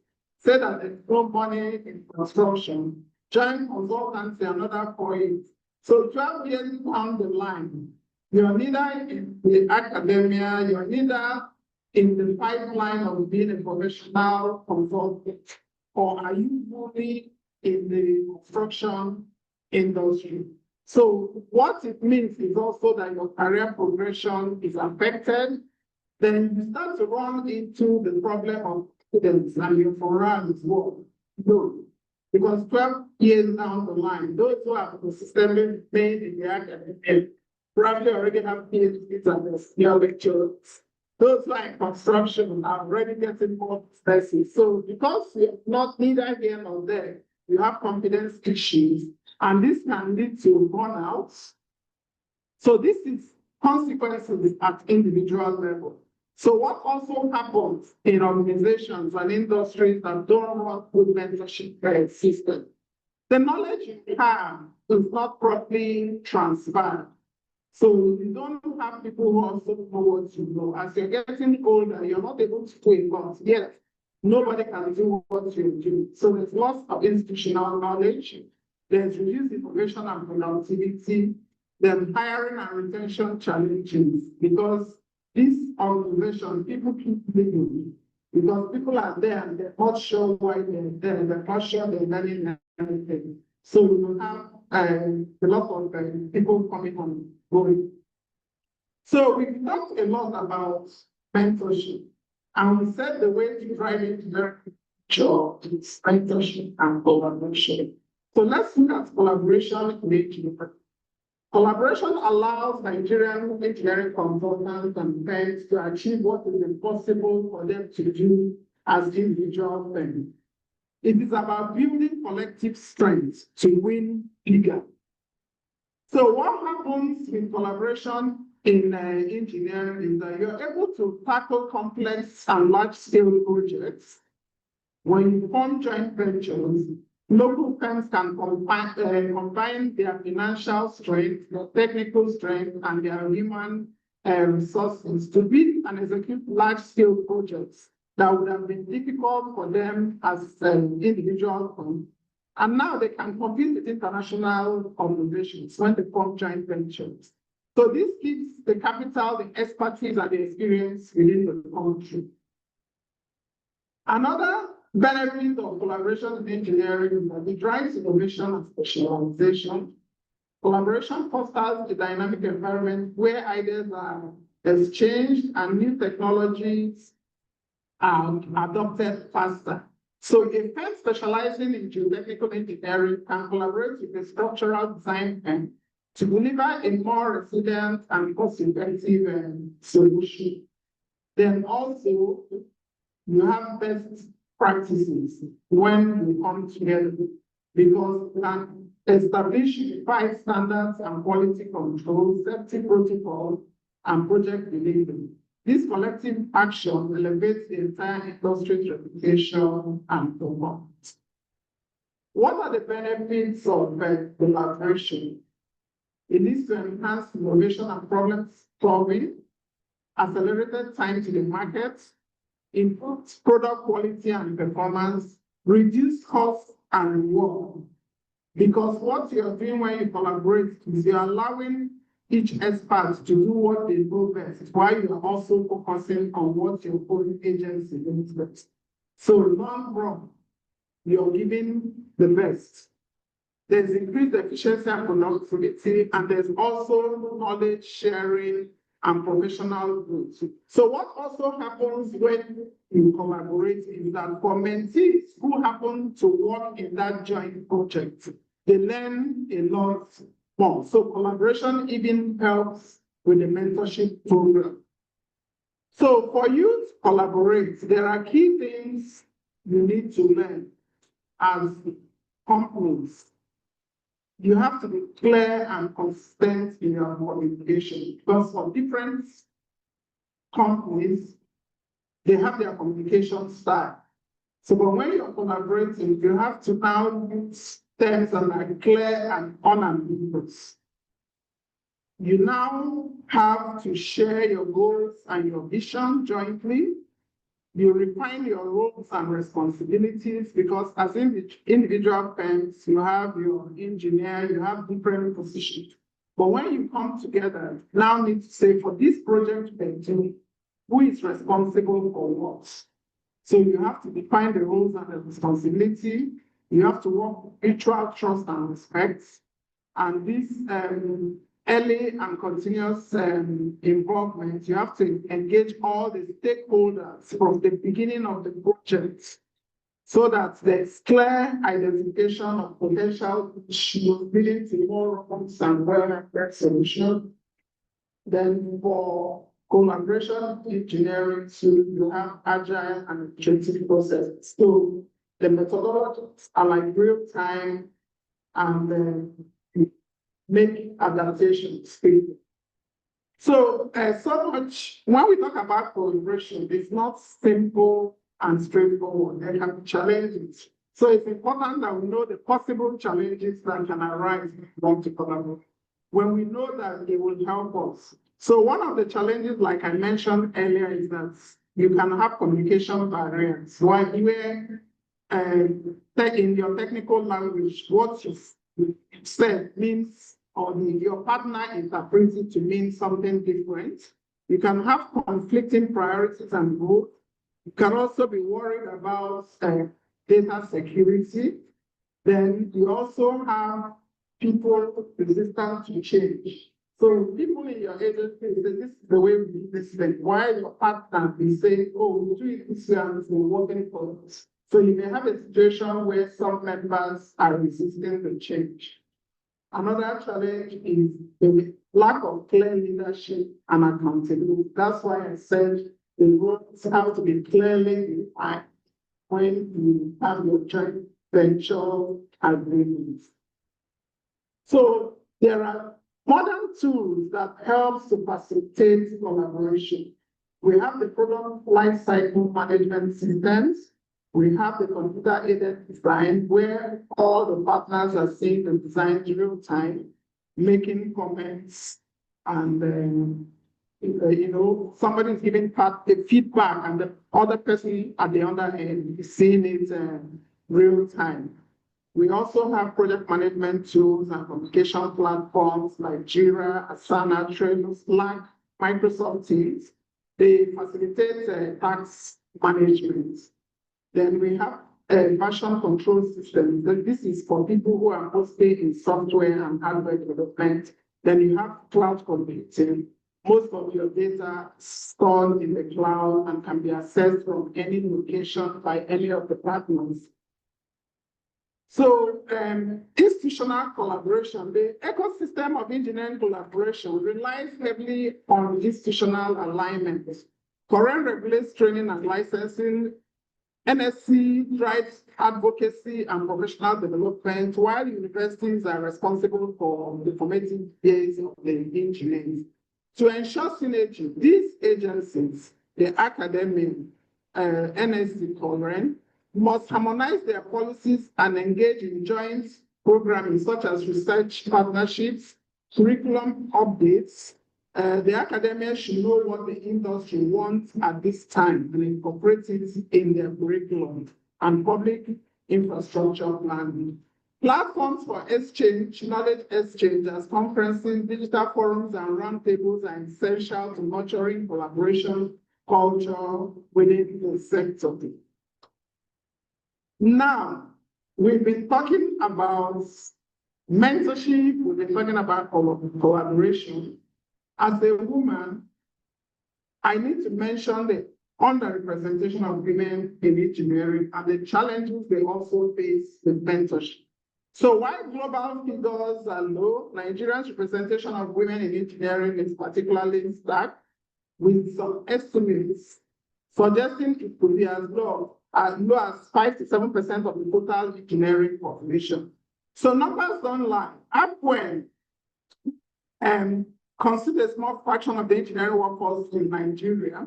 say that there's no money in construction, join consultancy another 4 years. So 12 years down the line, you're neither in the academia, you're neither in the pipeline of being a professional consultant, or are you moving in the construction industry? So what it means is also that your career progression is affected. Then you start to run into the problem of students and your morale is low. No, because 12 years down the line, those who have consistently made in the academic probably already have PhDs and they're senior lecturers. Those who are in construction are already getting more businesses. So because you're not neither here nor there, you have confidence issues, and this can lead to burnout. So this is consequences at individual level. So what also happens in organizations and industries that don't run good mentorship system? The knowledge you have is not properly transferred. So you don't have people who also know what you know. As you're getting older, you're not able to do it, but yet nobody can do what you do. So there's lots of institutional knowledge, there's reduced information and productivity, then hiring and retention challenges, because this organization, people keep leaving because people are there and they're not sure why they're there, they're not sure they're learning anything. So we will have a lot of people coming and going. So we talked a lot about mentorship, and we said the way to drive it very sure is mentorship and collaboration. So let's look at collaboration in engineering. Collaboration allows Nigerian engineering consultants and firms to achieve what is impossible for them to do as individual firms. It is about building collective strength to win bigger. So what happens with collaboration in engineering is that you're able to tackle complex and large-scale projects. When you form joint ventures, local firms can combine their financial strength, their technical strength, and their human resources to build and execute large-scale projects that would have been difficult for them as individual firms. And now they can compete with international organizations when they form joint ventures. So this gives the capital, the expertise, and the experience within the country. Another benefit of collaboration in engineering is that it drives innovation and specialization. Collaboration fosters a dynamic environment where ideas are exchanged and new technologies are adopted faster. So a firm specializing in geotechnical engineering can collaborate with a structural design firm to deliver a more resilient and cost-effective solution. Then also, you have best practices when we come together, because we can establish unified standards and quality control, safety protocols, and project delivery. This collective action elevates the entire industry's reputation and performance. What are the benefits of collaboration? It is to enhance innovation and problem solving, accelerated time to the market, improve product quality and performance, reduce cost and reward. Because what you're doing when you collaborate is you're allowing each expert to do what they do best, while you're also focusing on what your own agency does best. So long run, you're giving the best. There's increased efficiency and productivity, and there's also knowledge sharing and professional growth. So what also happens when you collaborate is that for mentees who happen to work in that joint project, they learn a lot more. So collaboration even helps with the mentorship program. So for you to collaborate, there are key things you need to learn as companies. You have to be clear and consistent in your communication, because for different companies, they have their communication style. So but when you're collaborating, you have to now use terms that are clear and unambiguous. You now have to share your goals and your vision jointly. You refine your roles and responsibilities, because as individual firms, you have your engineer, you have different positions. But when you come together, now need to say, for this project, who is responsible for what? So you have to define the roles and the responsibility. You have to work with mutual trust and respect. And this early and continuous involvement, you have to engage all the stakeholders from the beginning of the project, so that there's clear identification of potential issues leading to more robust and well-prepared solutions. Then for collaboration engineering, so you have agile and iterative processes. So the methodologies are like real time, and make adaptations. So, so much, when we talk about collaboration, it's not simple and straightforward. There can be challenges. So it's important that we know the possible challenges that can arise if we want to collaborate. When we know that, it will help us. So one of the challenges, like I mentioned earlier, is that you can have communication barriers. While in your technical language, what you said means, or your partner interprets it to mean something different. You can have conflicting priorities and goals. You can also be worried about data security. Then you also have people resistant to change. So people in your agency say, this is the way we do this thing. While your partner will say, oh, we do it this way and it's working for us. So you may have a situation where some members are resisting the change. Another challenge is the lack of clear leadership and accountability. That's why I said the roles have to be clearly defined when you have your joint venture agreements. So there are modern tools that help to facilitate collaboration. We have the product lifecycle management systems. We have the computer-aided design, where all the partners are seeing the design in real time, making comments, and somebody's giving the feedback, and the other person at the other end is seeing it real time. We also have project management tools and communication platforms like Jira, Asana, Trello, Slack, Microsoft Teams. They facilitate task management. Then we have version control systems. This is for people who are mostly in software and hardware development. Then you have cloud computing. Most of your data stored in the cloud and can be accessed from any location by any of the partners. So institutional collaboration, the ecosystem of engineering collaboration relies heavily on institutional alignment. Current regulates training and licensing. NSC drives advocacy and professional development, while universities are responsible for the formative years of the engineers. To ensure synergy, these agencies, the academy, NSC current, must harmonize their policies and engage in joint programming such as research partnerships, curriculum updates. The academia should know what the industry wants at this time and incorporate it in their curriculum and public infrastructure planning. Platforms for exchange, knowledge exchange as conferences, digital forums, and roundtables are essential to nurturing collaboration culture within the sector. Now, we've been talking about mentorship, we've been talking about collaboration. As a woman, I need to mention the underrepresentation of women in engineering and the challenges they also face with mentorship. So while global figures are low, Nigeria's representation of women in engineering is particularly stark, with some estimates suggesting it could be as low as 5 to 7% of the total engineering population. So numbers don't lie. Upwell consider a small fraction of the engineering workforce in Nigeria.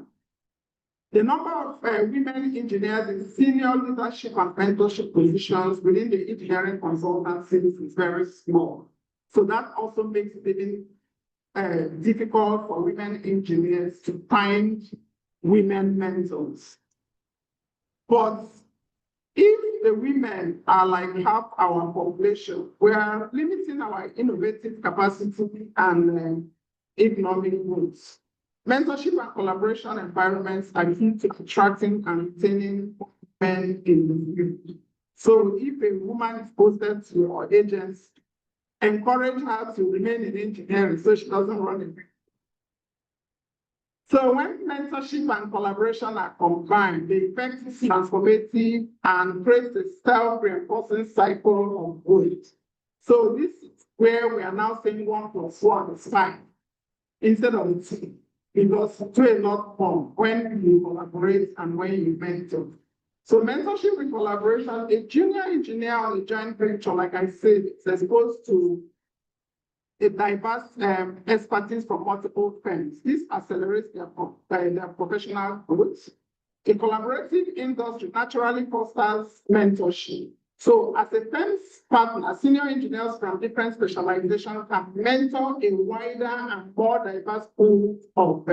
The number of women engineers in senior leadership and mentorship positions within the engineering consultancies is very small. So that also makes it even difficult for women engineers to find women mentors. But if the women are like half our population, we are limiting our innovative capacity and economic growth. Mentorship and collaboration environments are key to attracting and retaining men in the field. So if a woman is posted to your agency, encourage her to remain in engineering so she doesn't run away. So when mentorship and collaboration are combined, the effect is transformative and creates a self-reinforcing cycle of growth. So this is where we are now saying 1 + 1 is 5 instead of 2, because 2 is not more when you collaborate and when you mentor. So mentorship and collaboration, a junior engineer on a joint venture, like I said, is exposed to a diverse expertise from multiple firms. This accelerates their professional growth. A collaborative industry naturally fosters mentorship. So as a firm's partner, senior engineers from different specializations can mentor a wider and more diverse pool of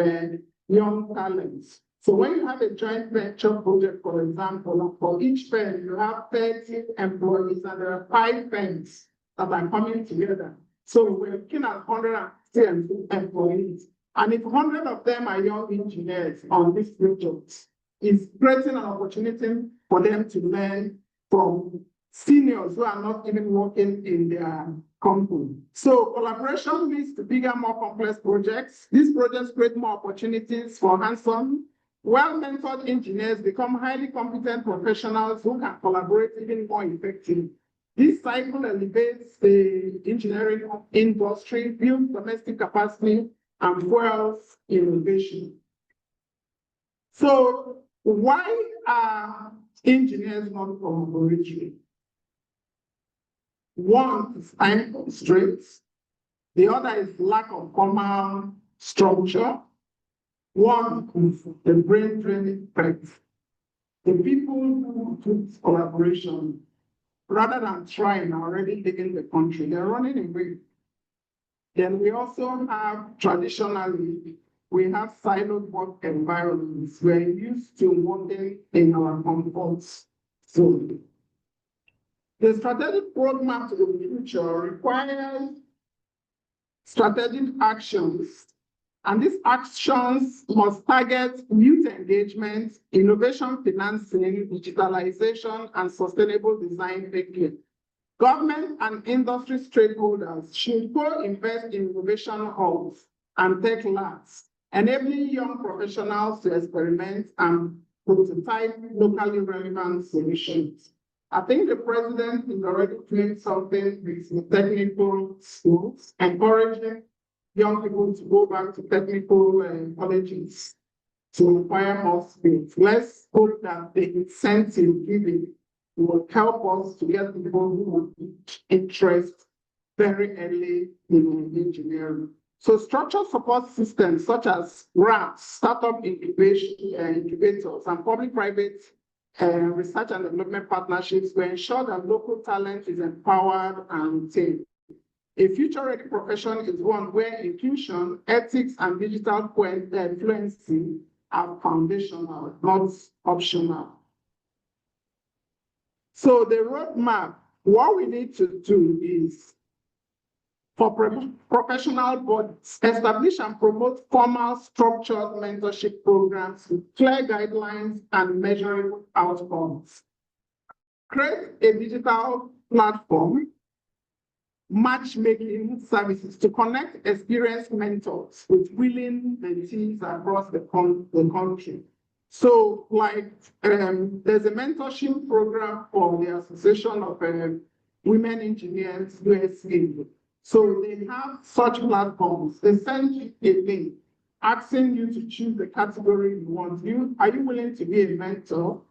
young talents. So when you have a joint venture project, for example, for each firm, you have 30 employees and there are 5 firms that are coming together. So we're looking at 110 employees. And if 100 of them are young engineers on this project, it's creating an opportunity for them to learn from seniors who are not even working in their company. So collaboration leads to bigger, more complex projects. These projects create more opportunities for hands-on. Well-mentored engineers become highly competent professionals who can collaborate even more effectively. This cycle elevates the engineering industry, builds domestic capacity, and fuels innovation. So why are engineers not collaborating? One is time constraints. The other is lack of formal structure. One is the brain training effect. The people who do collaboration, rather than trying, are already taking the country, they're running away. Then we also have, traditionally, we have siloed work environments. We're used to working in our comfort zone. The strategic roadmap to the future requires strategic actions And these actions must target youth engagement, innovation financing, digitalization, and sustainable design thinking. Government and industry stakeholders should co-invest in innovation hubs and tech labs, enabling young professionals to experiment and prototype locally relevant solutions. I think the president is already doing something with the technical schools, encouraging young people to go back to technical colleges to acquire more skills. Let's hope that the incentive given will help us to get people who will be interested very early in engineering. So structured support systems such as grants, startup incubators, and public-private research and development partnerships will ensure that local talent is empowered and retained. A future-ready profession is one where inclusion, ethics, and digital fluency are foundational, not optional. So the roadmap, what we need to do is for professional bodies, establish and promote formal structured mentorship programs with clear guidelines and measurable outcomes. Create a digital platform, matchmaking services to connect experienced mentors with willing mentees across the country. So like there's a mentorship program for the Association of Women Engineers USA. So they have such platforms. They send you a link asking you to choose the category you want. Are you willing to be a mentor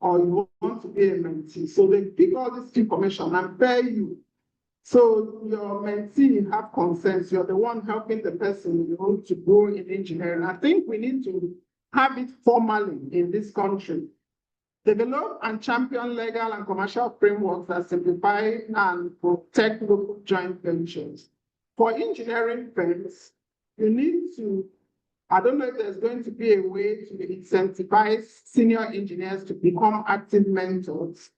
or you want to be a mentee? So they pick all this information and pair you. So your mentee have consent. You're the one helping the person to grow in engineering. I think we need to have it formally in this country. Develop and champion legal and commercial frameworks that simplify and protect local joint ventures. For engineering firms, you need to, I don't know if there's going to be a way to incentivize senior engineers to become active mentors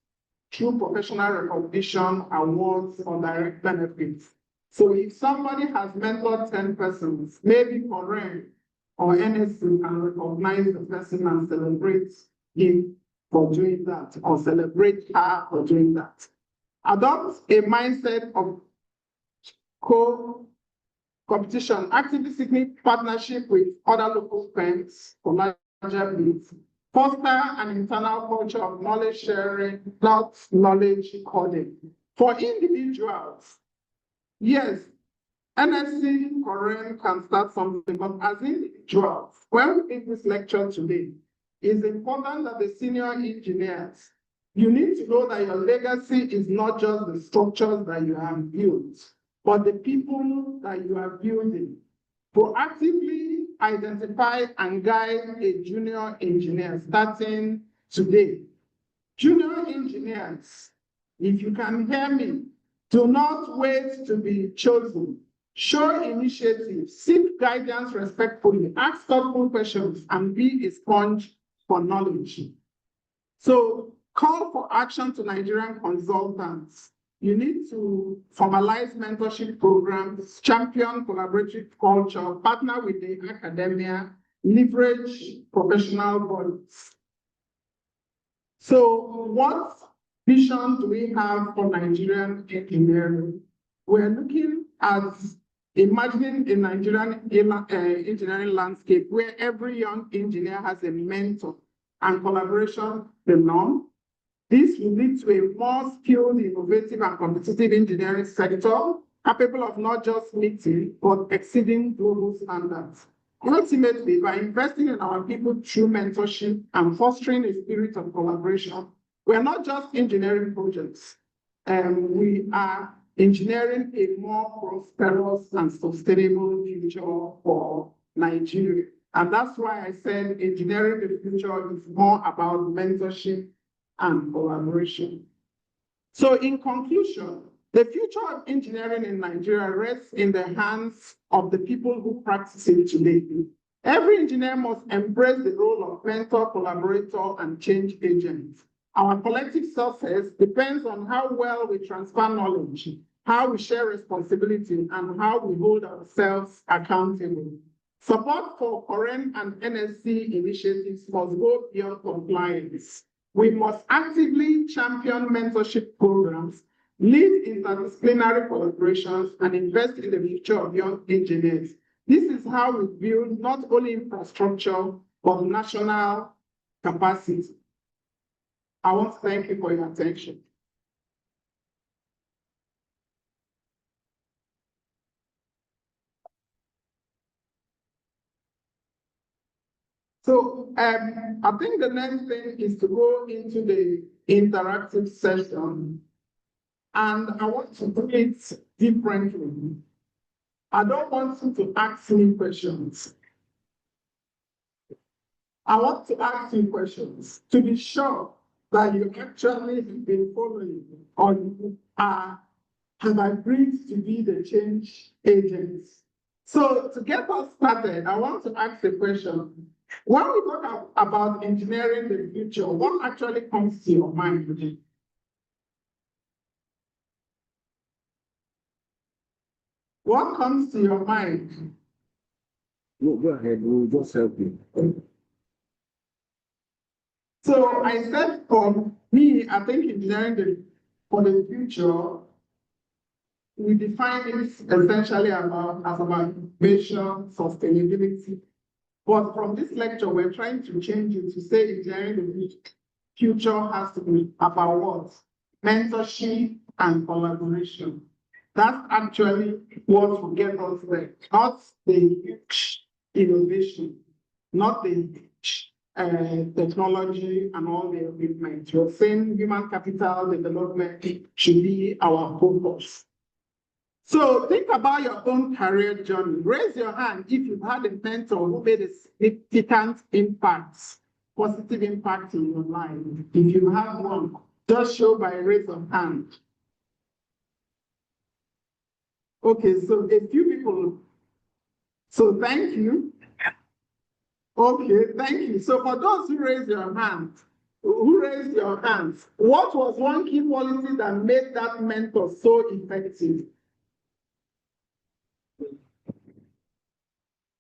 through professional recognition, awards, or direct benefits. So if somebody has mentored 10 persons, maybe Korean or NSC can recognize the person and celebrate him for doing that, or celebrate her for doing that. Adopt a mindset of co-competition, actively seeking partnership with other local firms for larger bids. Foster an internal culture of knowledge sharing, not knowledge hoarding. For individuals, yes, NSC Korean can start something, but as individuals, when we did this lecture today, it's important that the senior engineers, you need to know that your legacy is not just the structures that you have built, but the people that you are building. Proactively identify and guide a junior engineer starting today. Junior engineers, if you can hear me, do not wait to be chosen. Show initiative, seek guidance respectfully, ask thoughtful questions, and be a sponge for knowledge. So call for action to Nigerian consultants. You need to formalize mentorship programs, champion collaborative culture, partner with the academia, leverage professional bodies. So what vision do we have for Nigerian engineering? We're looking at imagining a Nigerian engineering landscape where every young engineer has a mentor and collaboration the norm. This will lead to a more skilled, innovative, and competitive engineering sector, capable of not just meeting, but exceeding global standards. Ultimately, by investing in our people through mentorship and fostering a spirit of collaboration, we are not just engineering projects. We are engineering a more prosperous and sustainable future for Nigeria. And that's why I said engineering the future is more about mentorship and collaboration. So in conclusion, the future of engineering in Nigeria rests in the hands of the people who practice it today. Every engineer must embrace the role of mentor, collaborator, and change agent. Our collective success depends on how well we transfer knowledge, how we share responsibility, and how we hold ourselves accountable. Support for current and NSC initiatives must go beyond compliance. We must actively champion mentorship programs, lead interdisciplinary collaborations, and invest in the future of young engineers. This is how we build not only infrastructure, but national capacity. I want to thank you for your attention. So I think the next thing is to go into the interactive session. And I want to do it differently. I don't want you to ask me questions. I want to ask you questions to be sure that you actually have been following or you have agreed to be the change agents. So to get us started, I want to ask a question. When we talk about engineering the future, what actually comes to your mind? What comes to your mind? Go ahead, we'll just help you. So I said for me, I think engineering for the future, we define it essentially as about innovation, sustainability. But from this lecture, we're trying to change it to say engineering the future has to be about what? Mentorship and collaboration. That's actually what will get us there, not the huge innovation, not the huge technology and all the equipment. You're saying human capital development should be our focus. So think about your own career journey. Raise your hand if you've had a mentor who made a significant impact, positive impact in your life. If you have one, just show by a raise of hand. Okay, so a few people. So thank you. Okay, thank you. So for those who raised your hands, what was one key quality that made that mentor so effective?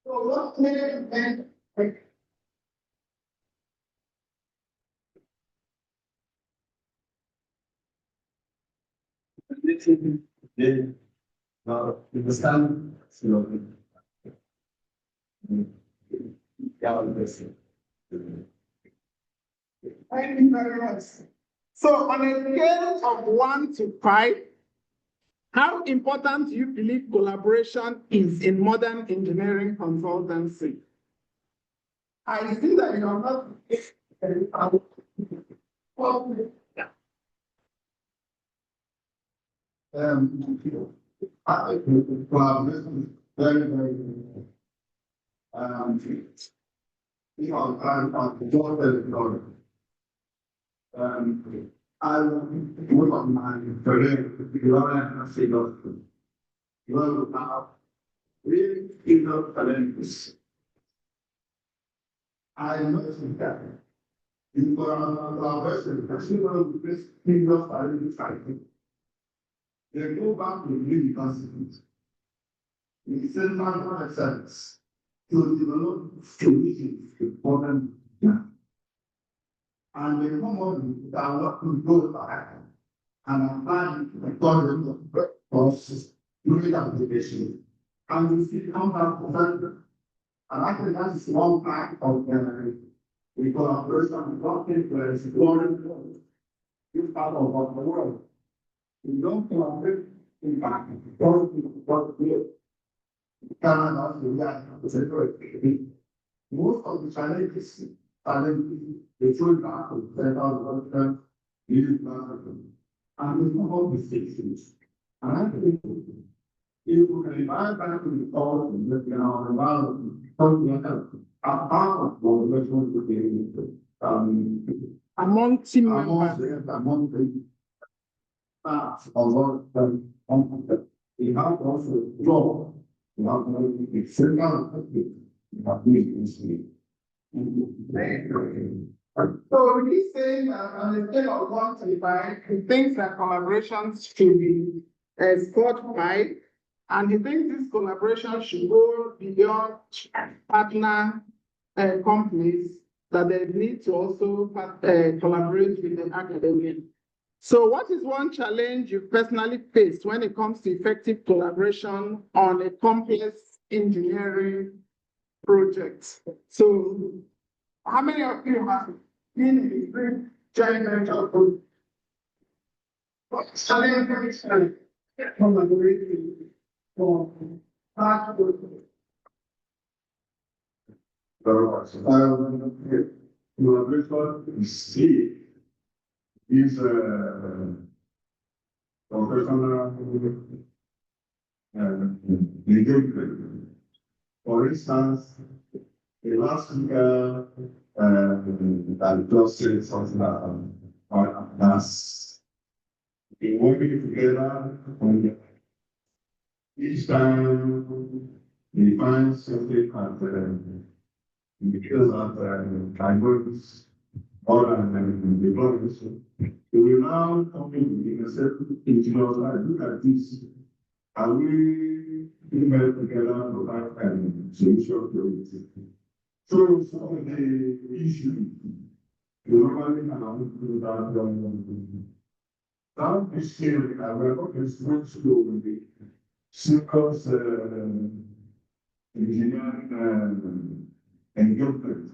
So what made it effective? Understand, Thank you very much. So on a scale of 1 to 5, how important do you believe collaboration is in modern engineering consultancy? I see that you are not. collaboration is very, very I work on my career, really challenges. I noticed that in collaboration, they go back to the constitution. In central sense to develop solutions to problem. And they come up with our control and apply the content of process during application. And we see come back to and I think that is one part of the collaboration working where exploring this part of the world. We don't collaborate in fact because we Canada, most of the challenges the children back to central development, and we come up with fixes. And I think if we can invite back to the thought and look at our environment, a part of what we're going to be among team members. Among the staff of what we have also draw. So he's saying on a scale of 1 to 5, he thinks that collaborations should be scored 5, And he thinks this collaboration should go beyond partner companies, that they need to also collaborate with the academia. So what is one challenge you've personally faced when it comes to effective collaboration on a complex engineering project? So how many of you have been in a great joint venture group? What challenges and collaborating from that group? Collaboration is key. Is professional engagement. For instance, the last speaker that just said something that's been working together on each time we find something because of diverse or developments. We will now come in a certain individual life. Look at this. Are we better together to have solution to it? So some of the issues you normally have that this scale, we're not supposed to be circles engineering engagement.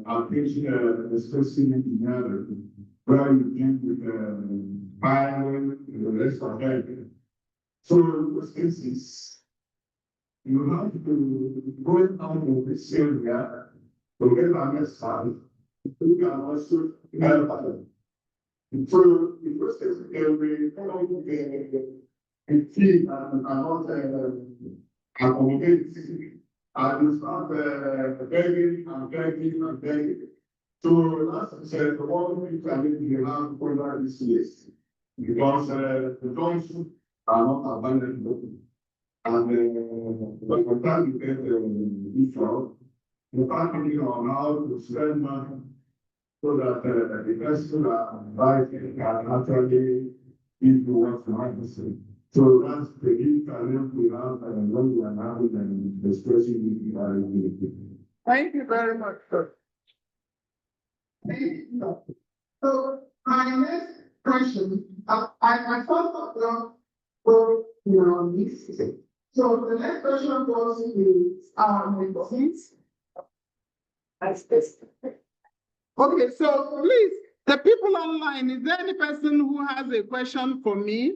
Application especially engineering, where you deal with pilot, the rest of them. So in those cases, you have to go out of this area to get understand. You can also help them. So in those cases, every a team and cannot accommodate. And you start begging and begging and begging. So as I said, the one thing I think we have over this list, because the joints are not abandoned. And by the time you get this job, you can't really on how to spend money so that the person that buys it can actually give you what you have to say. So that's the key challenge we have when we are having and discussing with. Thank you very much, sir. Thank you. So my next question, I thought of this. So the next question goes is mentees. Okay, so please, the people online, is there any person who has a question for me?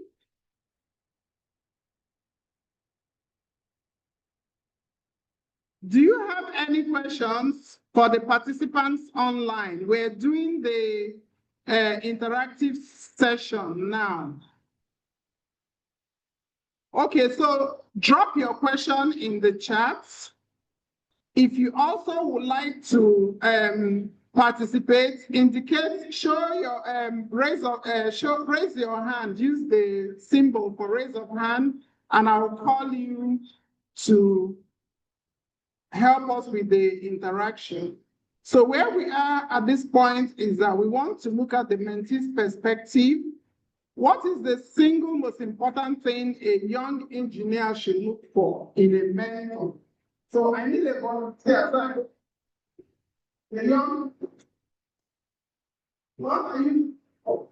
Do you have any questions for the participants online? We're doing the interactive session now. Okay, so drop your question in the chat. If you also would like to participate, indicate, show your raise your hand, use the symbol for raise of hand, and I'll call you to help us with the interaction. So where we are at this point is that we want to look at the mentee's perspective. What is the single most important thing a young engineer should look for in a mentor? So I need a volunteer. A young, what are you? Oh.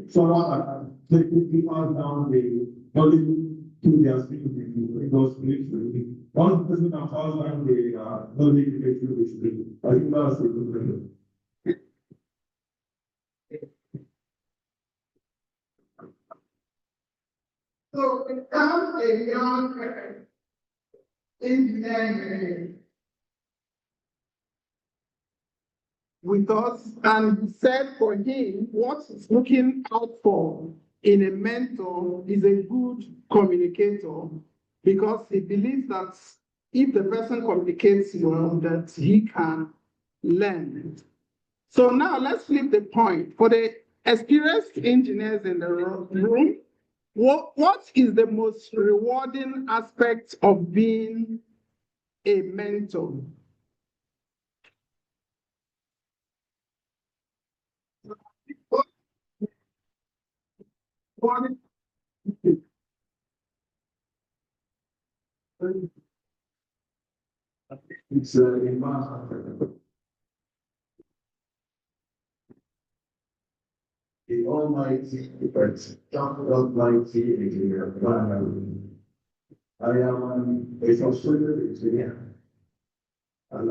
Someone taking people down the volume to their speaking because one person can pass down the knowledge I think that's a good thing. a young engineer with us and said for him, what he's looking out for in a mentor is a good communicator, because he believes that if the person communicates well, that he can learn. So now let's flip the point. For the experienced engineers in the room, what is the most rewarding aspect of being a mentor? What is It's a the Almighty, Almighty engineer. I am a frustrated engineer, and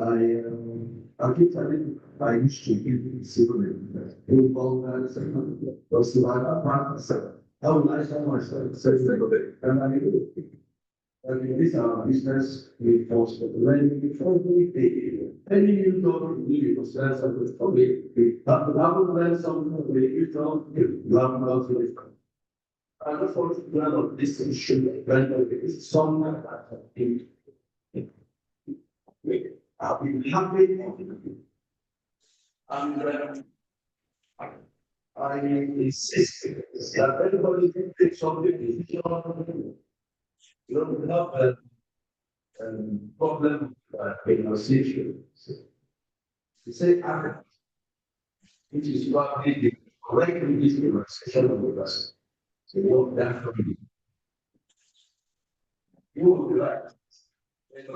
I keep telling you, I used to give civil engineers. Was my practice. How would I tell myself? And I do. I mean, these are business reinforcement. When before we pay, any new job you do, that's a good for me. But how would I something you don't give love to the I look forward to learn of this issue when it's something that I think I'll be happy. And I insist that everybody can take something. You don't have a problem negotiation. You say, which is what the correct negotiation of the person. So you want that from you. You will be right.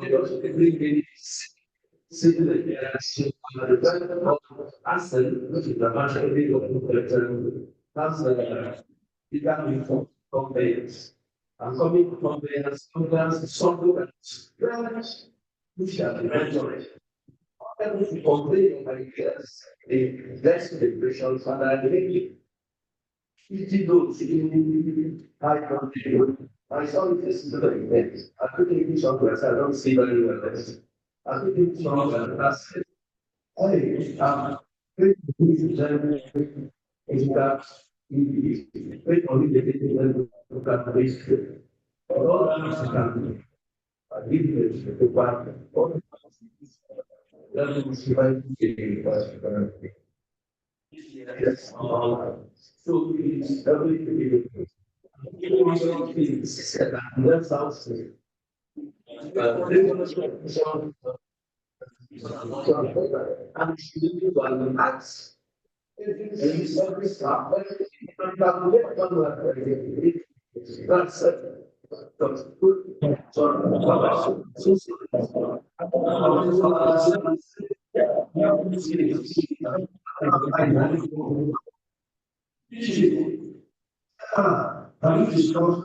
You also bring any civil interaction on the development of asset, which is the maturity of the that's becoming from conveyance. And coming to conveyance, sometimes something that's which are the mentoring. If you convey your ideas, the less celebrations, and I think it goes in high country. I saw it yesterday event. I couldn't even show I don't see very well. I couldn't show that's it. Hey, very is that very only the that is all that can I give it to partner. That is yes, so it's everything. That sounds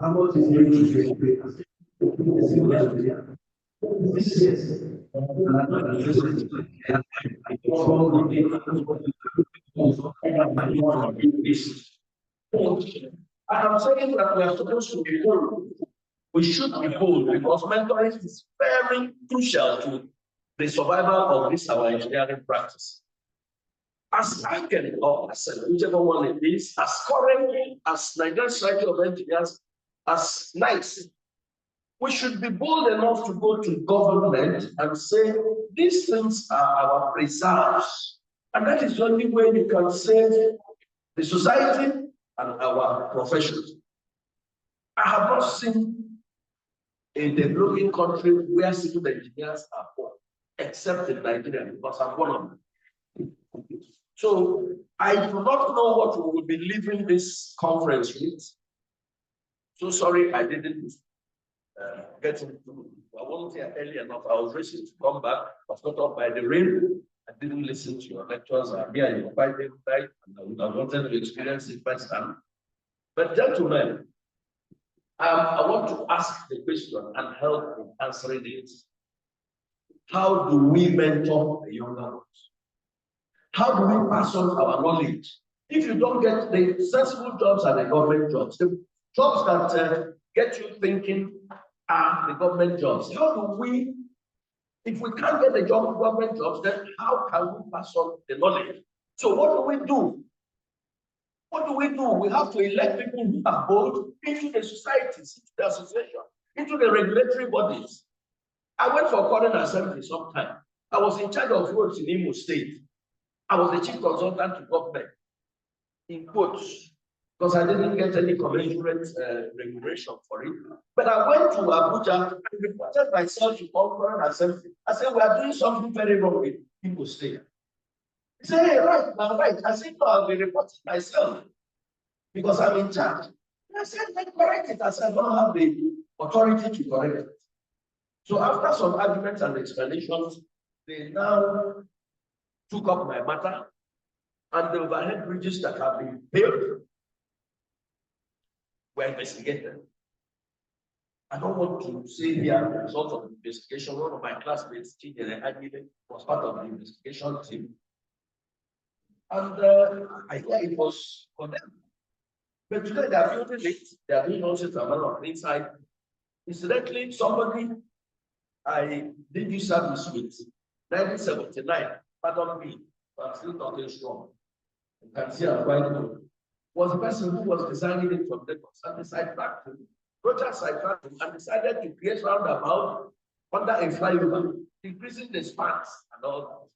how much is going to be this is I am saying that we are supposed to be bold. We should be bold because mentoring is very crucial to the survival of this our engineering practice. As I can or as whichever one it is, as current as Nigerian Society of Engineers, as NICE, we should be bold enough to go to government and say these things are our preserves, and that is the only way you can save the society and our profession. I have not seen a developing country where civil engineers are poor, except in Nigeria, because I'm one of them. So I do not know what we will be leaving this conference with. So sorry I didn't get into. I wasn't here early enough. I was racing to come back. I was caught up by the rain. I didn't listen to your lectures. I'm here in quite late night, and I would have wanted to experience it firsthand. But gentlemen, I want to ask the question and help in answering it. How do we mentor the younger ones? How do we pass on our knowledge? If you don't get the sensible jobs and the government jobs, the jobs that get you thinking are the government jobs. How do we, if we can't get the government jobs, then how can we pass on the knowledge? So what do we do? What do? We have to elect people who are bold into the societies, into the association, into the regulatory bodies. I went for current assembly sometime. I was in charge of roads in Imo State. I was the chief consultant to government, in quotes, because I didn't get any commensurate regulation for it. But I went to Abuja and reported myself to current assembly. I said, we are doing something very wrong in Imo State. He said, hey, right, now, right. I said, no, I'll be reporting myself because I'm in charge. And I said, then correct it. I said, I don't have the authority to correct it. So after some arguments and explanations, they now took up my matter, and the overhead bridges that have been built were investigated. I don't want to say here the result of the investigation. One of my classmates, was part of the investigation team. And I hear it was condemned. But today they are building it, they are doing all sorts of amount of inside. Incidentally, somebody I did this service with 1979, pardon me, but I'm still talking strong. You can see I'm quite old. Was the person who was designing it from the side factory, project side factory, and decided to create roundabout under a flyover, increasing the spans and all that.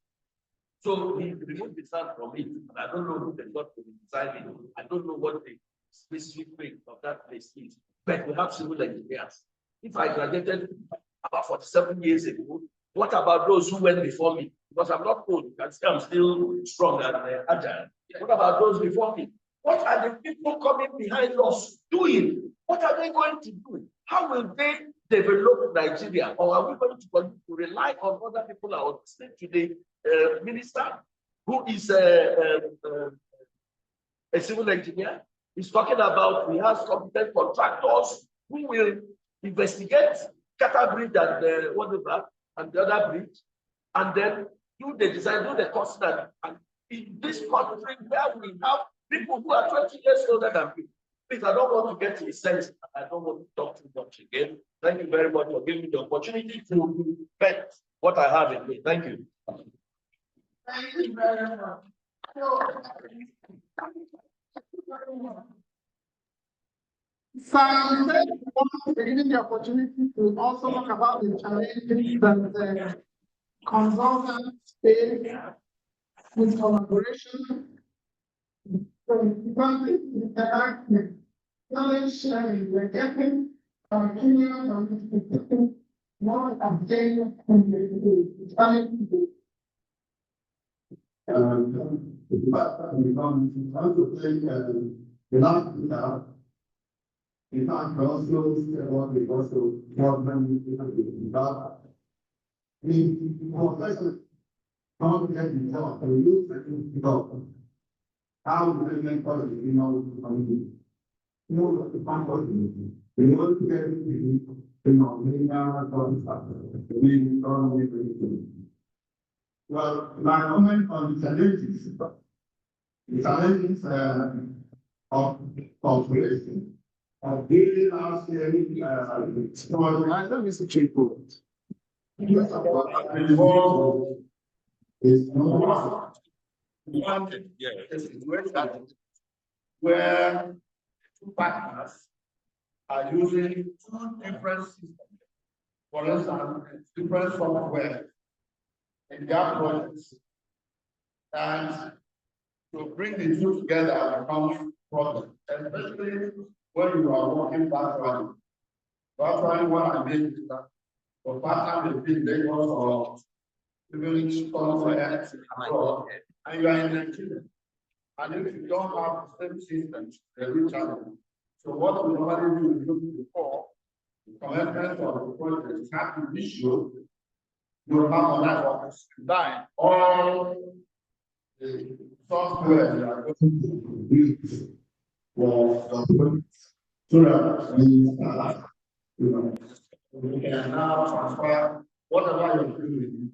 So he removed the sand from it, and I don't know who they got to design it. I don't know what the specific thing of that place is, but we have civil engineers. If I graduated about 47 years ago, what about those who went before me? Because I'm not old, you can see I'm still strong and agile. What about those before me? What are the people coming behind us doing? What are they going to do? How will they develop Nigeria? Or are we going to rely on other people? I was listening to the minister, who is a civil engineer. He's talking about we have competent contractors who will investigate Qatar Bridge and whatever, and the other bridge, and then do the design, do the cost. And in this country where we have people who are 20 years older than me, please, I don't want to get in sense. I don't want to talk too much again. Thank you very much for giving me the opportunity to bet what I have in me. Thank you. Thank you very much. Sam said giving the opportunity to also talk about the challenges that consultants face with collaboration. So the knowledge sharing, we're getting our opinions on more obtained from the challenge. In fact, also what we also government involved. The professor don't get involved, so you involved. How do we make policy, community? The policy. We want to get well, my comment on the challenges of population. Really last year, let me see people. Is where two partners are using two different systems. For instance, different software in their projects, and to bring the two together becomes problem, especially when you are working virtually. Virtually, what I mean is that the partner will be in Lagos or even somewhere abroad, and you are in Nigeria. And if you don't have the same systems, they will challenge. So what we normally do is look before the commencement of the project have to be sure you have online office design all the software you are going to use for the project. So that we can now transfer whatever you're doing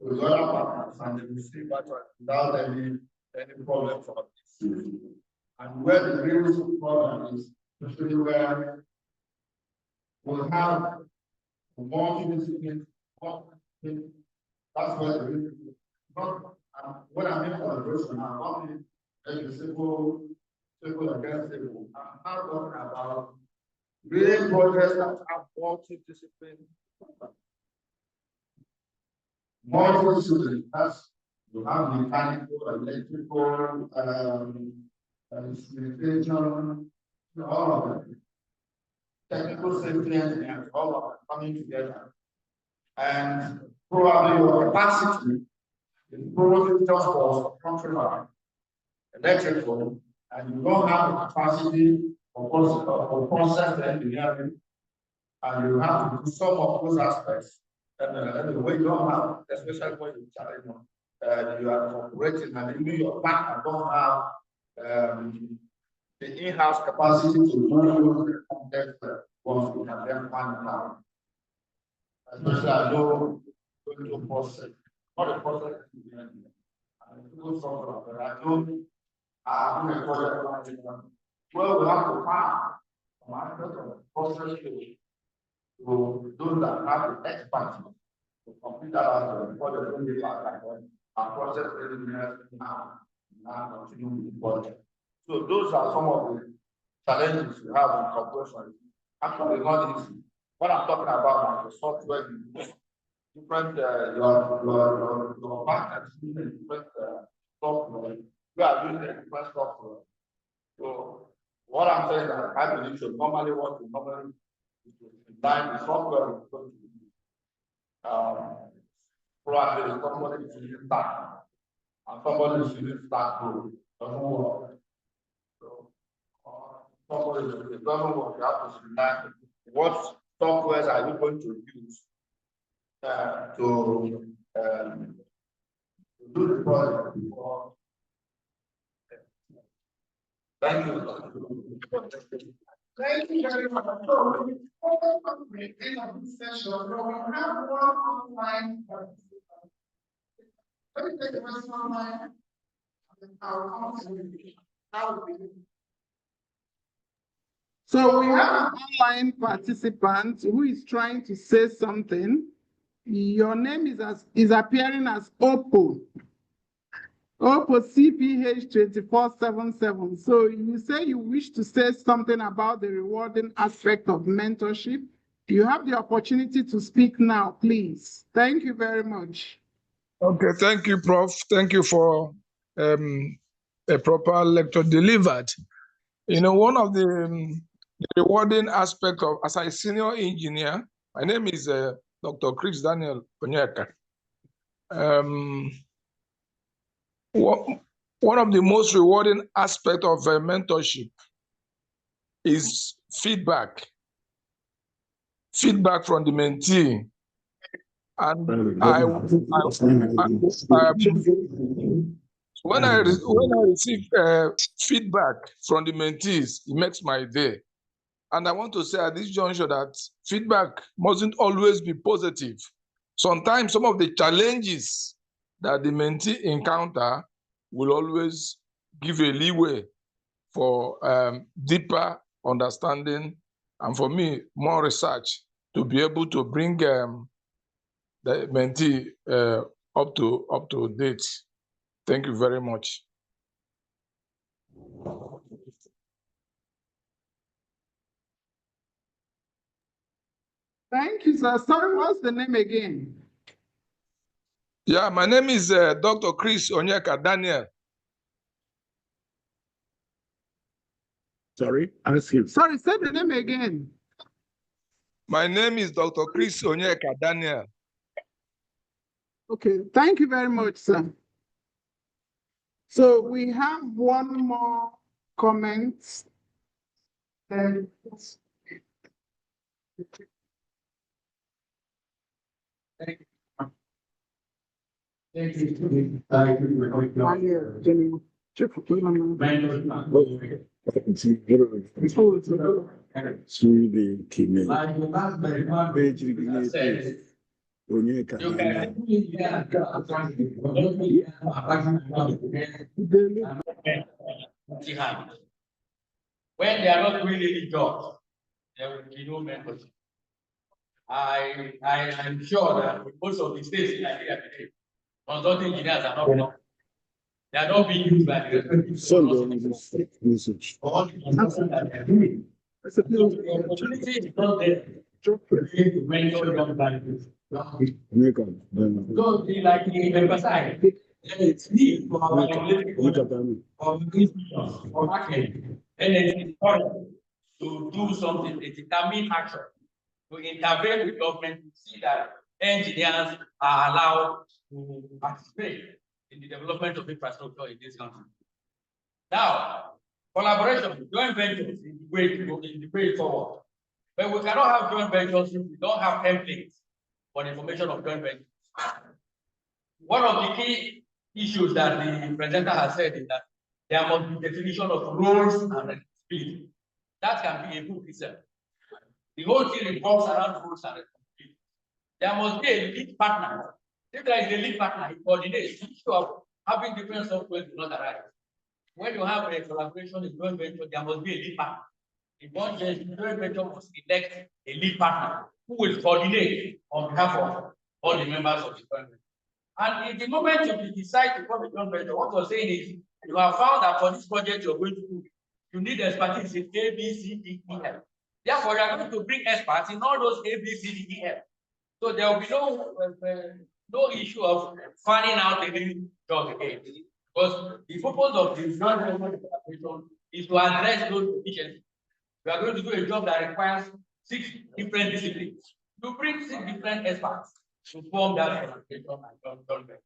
to the other partners and they will see that without any problem for this. And where the real problem is, especially where will have multidisciplinary. That's what it is. Not what I mean collaboration. I'm not like civil against civil. I'm not talking about really projects that have multidisciplinary. Multidisciplinary. That's you have mechanical, electrical, instrumentation, all of it. Technical safety engineers, all of it coming together. And probably your capacity is probably just for functional, electrical, and you don't have the capacity for process engineering, and you have to do some of those aspects. And the way you don't have, especially when you challenge, you are operating, and even your partner don't have the in-house capacity to run those complex ones we can then find out. Especially I know going to process, not a process engineering. Well, we have to find process to those that have the expertise to complete that before they don't get back and process engineers now continue with the project. So those are some of the challenges we have in corporation. Actually, not easy. What I'm talking about is the software you use. Different your partners using different software. We are using different software. So what I'm saying is that I believe should normally what we normally design the software is going to be probably somebody is using Stack and somebody is using Stack Pro. Doesn't work. So somebody is doesn't work. You have to design what softwares are you going to use to do the project. Thank you. Thank you very much. So, we end this session. So we have one online participant. Let me take the first online. So we have an online participant who is trying to say something. Your name is appearing as Oppo. Oppo CPH 2477. So you say you wish to say something about the rewarding aspect of mentorship. You have the opportunity to speak now, please. Thank you very much. Okay, thank you, Prof. Thank you for a proper lecture delivered. You know, one of the rewarding aspects of, as a senior engineer, my name is Dr. Chris Daniel Onyeka. One of the most rewarding aspects of mentorship is feedback. Feedback from the mentee. And when I receive feedback from the mentees, it makes my day. And I want to say at this juncture that feedback mustn't always be positive. Sometimes some of the challenges that the mentee encounter will always give a leeway for deeper understanding and for me, more research to be able to bring the mentee up to date. Thank you very much. Thank you, sir. Sorry, what's the name again? Yeah, my name is Dr. Chris Onyeka Daniel. Sorry, ask him. Sorry, say the name again. My name is Dr. Chris Onyeka Daniel. Okay, thank you very much, sir. So we have one more comment. Thank you. Thank you. When they are not doing any job, there will be no mentorship. I am sure that most of the states in Nigeria today, consulting engineers are not enough. They are not being used by the message. all the consulting that they are doing. So the opportunity is not there to mentor young graduates. Don't be like the emphasize. It's need for our institutions, for market, and it's important to do something, a determined action, to intervene with government to see that engineers are allowed to participate in the development of infrastructure in this country. Now, collaboration, joint ventures is the way to go, is the way forward. But we cannot have joint ventures if we don't have templates for the information of joint ventures. One of the key issues that the presenter has said is that there must be definition of roles and responsibility. That can be a book itself. The whole thing revolves around roles and responsibility. There must be a lead partner. If there is a lead partner, it coordinates. The issue of having different software do not arise. When you have a collaboration in joint venture, there must be a lead partner. In one joint venture must elect a lead partner who will coordinate on behalf of all the members of the joint venture. And in the moment you decide to come to joint venture, what you're saying is you have found that for this project you're going to do, you need expertise in A, B, C, D, E, F. Therefore, you are going to bring experts in all those A, B, C, D, E, F. So there will be no issue of finding out any job again. Because the purpose of the joint venture collaboration is to address those deficiencies. We are going to do a job that requires 6 different disciplines. You bring 6 different experts to form that collaboration and joint venture.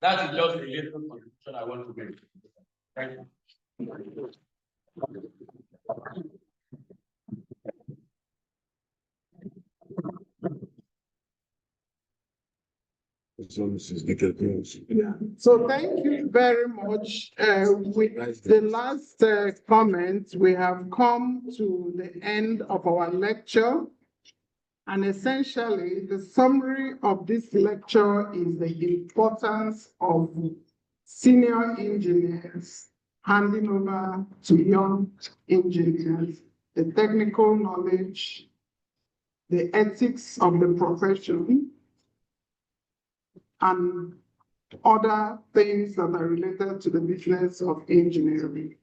That is just a little contribution I want to make. Thank you. Yeah. So thank you very much. With the last comment, we have come to the end of our lecture. And essentially, the summary of this lecture is the importance of senior engineers handing over to young engineers the technical knowledge, the ethics of the profession, and other things that are related to the business of engineering.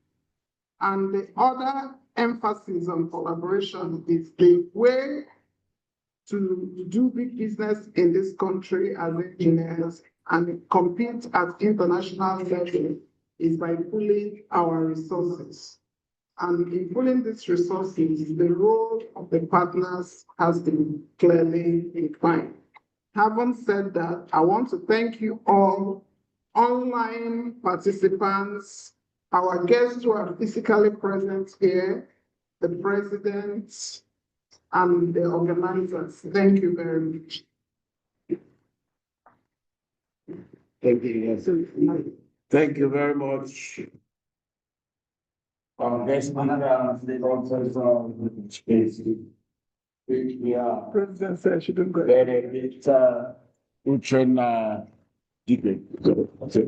And the other emphasis on collaboration is the way to do big business in this country as engineers and compete at international level is by pooling our resources. And in pooling these resources, the role of the partners has been clearly defined. Having said that, I want to thank you all, online participants, our guests who are physically present here, the president, and the organizers. Thank you very much. Thank you. Thank you very much. Guest manager, the Professor Space. We are President said she didn't go. Benedicta Uchenna Dike.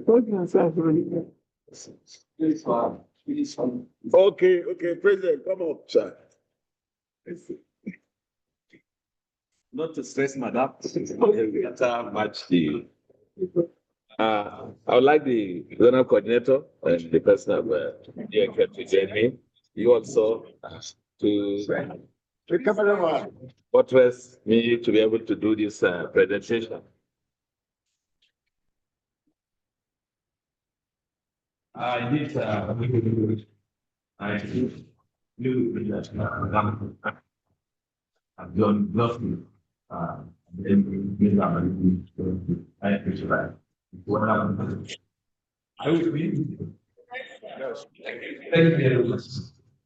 President said really good. Okay, President, come up, sir. Not to stress, madam. Match the. I would like the zonal coordinator and the person of DK to join me. You also to buttress me to be able to do this presentation. I did. I've done nothing. I will be. Thank you very much.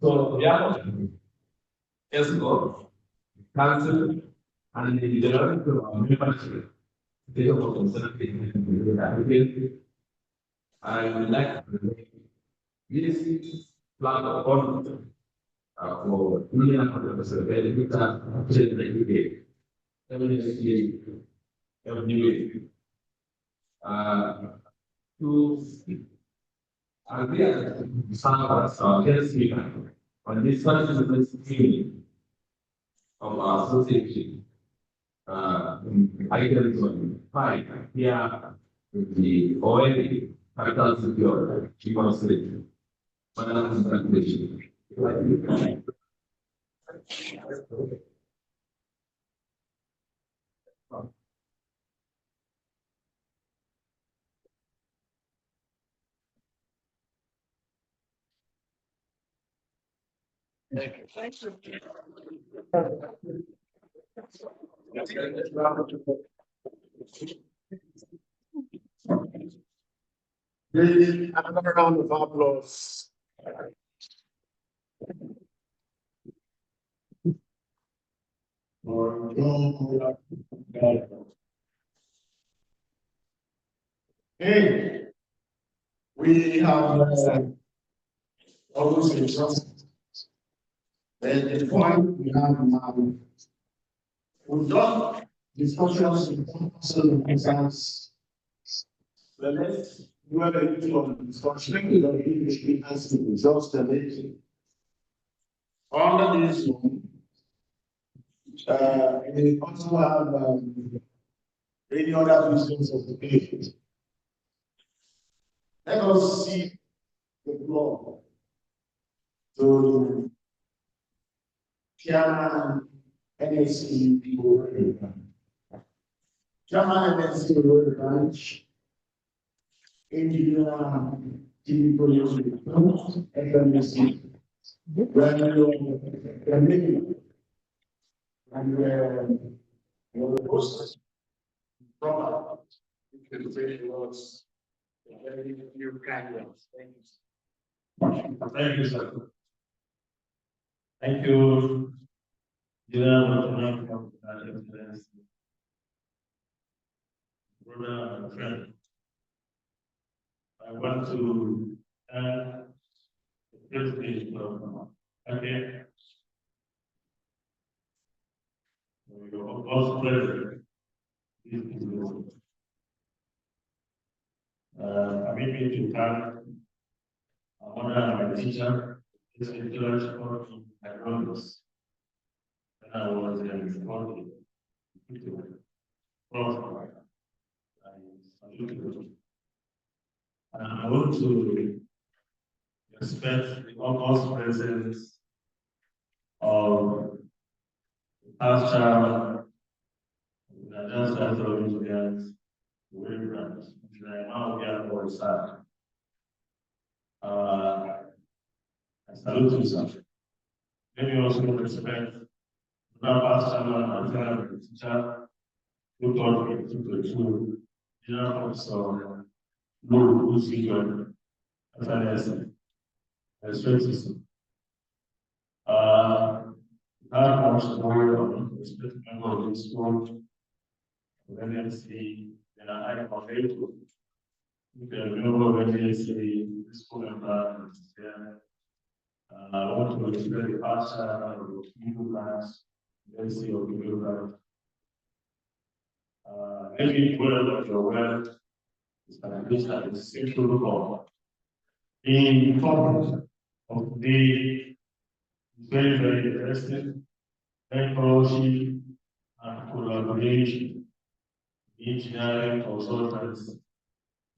So, yeah, yes, go. Council and the general membership. They are I would like to this plan of government for Professor Benedicta Uchenna Dike. To agree as our guest speaker on this 2023 of our association. Items on 5 here the oil capital secure demonstration. Madam Congratulations. Please, another round of applause. Hey, we have almost exhausted. The point we have now, we've done discussions in some exams. The next, we have a little discussion, the English has to exhaust the lady. Under this one, we also have any other business of the patient. Let us see the floor to Chairman NSC people. Chairman NSC Road Branch, Engineer Consultancy, FMC, and the process proper. You can say words. Very few kind words. Thank you. Thank you, sir. Thank you, Brother and friend. I want to the president of okay. Also president. Permit me to thank one of my teacher, this intellectual for my brothers. When I was in school, I want to respect the august presence of the pastor, the just after engineers, the way branch, which I now get for sir. I salute you, sir. Let me also respect the pastor and the teacher who taught me to general officer, who's figured as an essay. I respect you, sir. That also respect member of this school. When I see that I am available, you can remember when I see this school environment is there. I want to respect the pastor of the people class, the see of the people class. Maybe well of your wealth is an additional central law. In topic of the very, very interesting mentorship and collaboration, engineering consultants,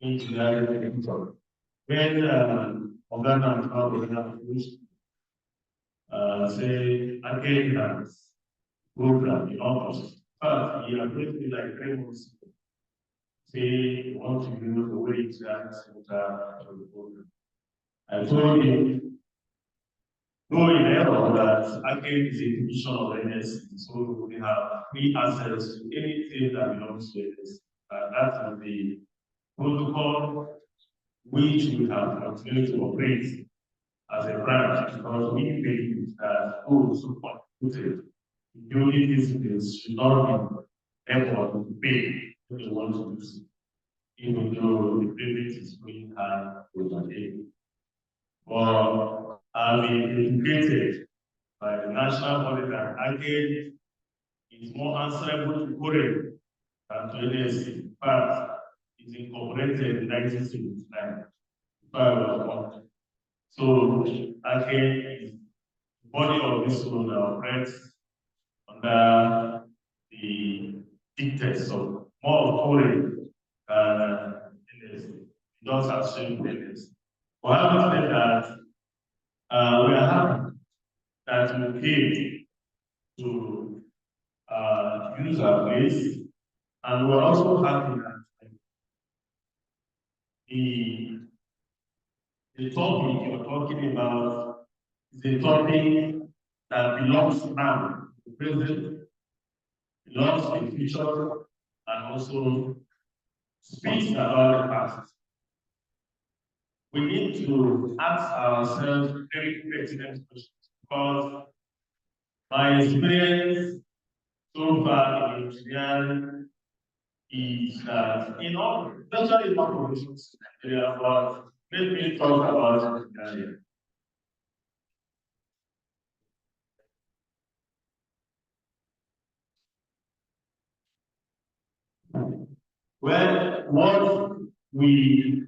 engineering people. When Organa and Organa say again program in August, but you are going to be like 3 months. Say you want to use the way it's done the program. I told you, no in error that again is a division of NSC, so we have free access to anything that belongs to NSC. That is the protocol which we have continued to operate as a branch because we believe that those who contributed during these days should not be able to pay what they want to do, even though the payment is going high over day. But I've been educated by the national body that again is more answerable to Korea than to NSC. But it's incorporated in 1979. So again, the body of this role operates on under the dictates of more foreign don't assume things. We have said that we are happy that we came to use our place, and we're also happy that the topic you're talking about is a topic that belongs now to the present, belongs to the future, and also speaks about the past. We need to ask ourselves very pertinent questions, because my experience so far in engineering is that in all, especially in operations area, but let me talk about engineering. Well, what we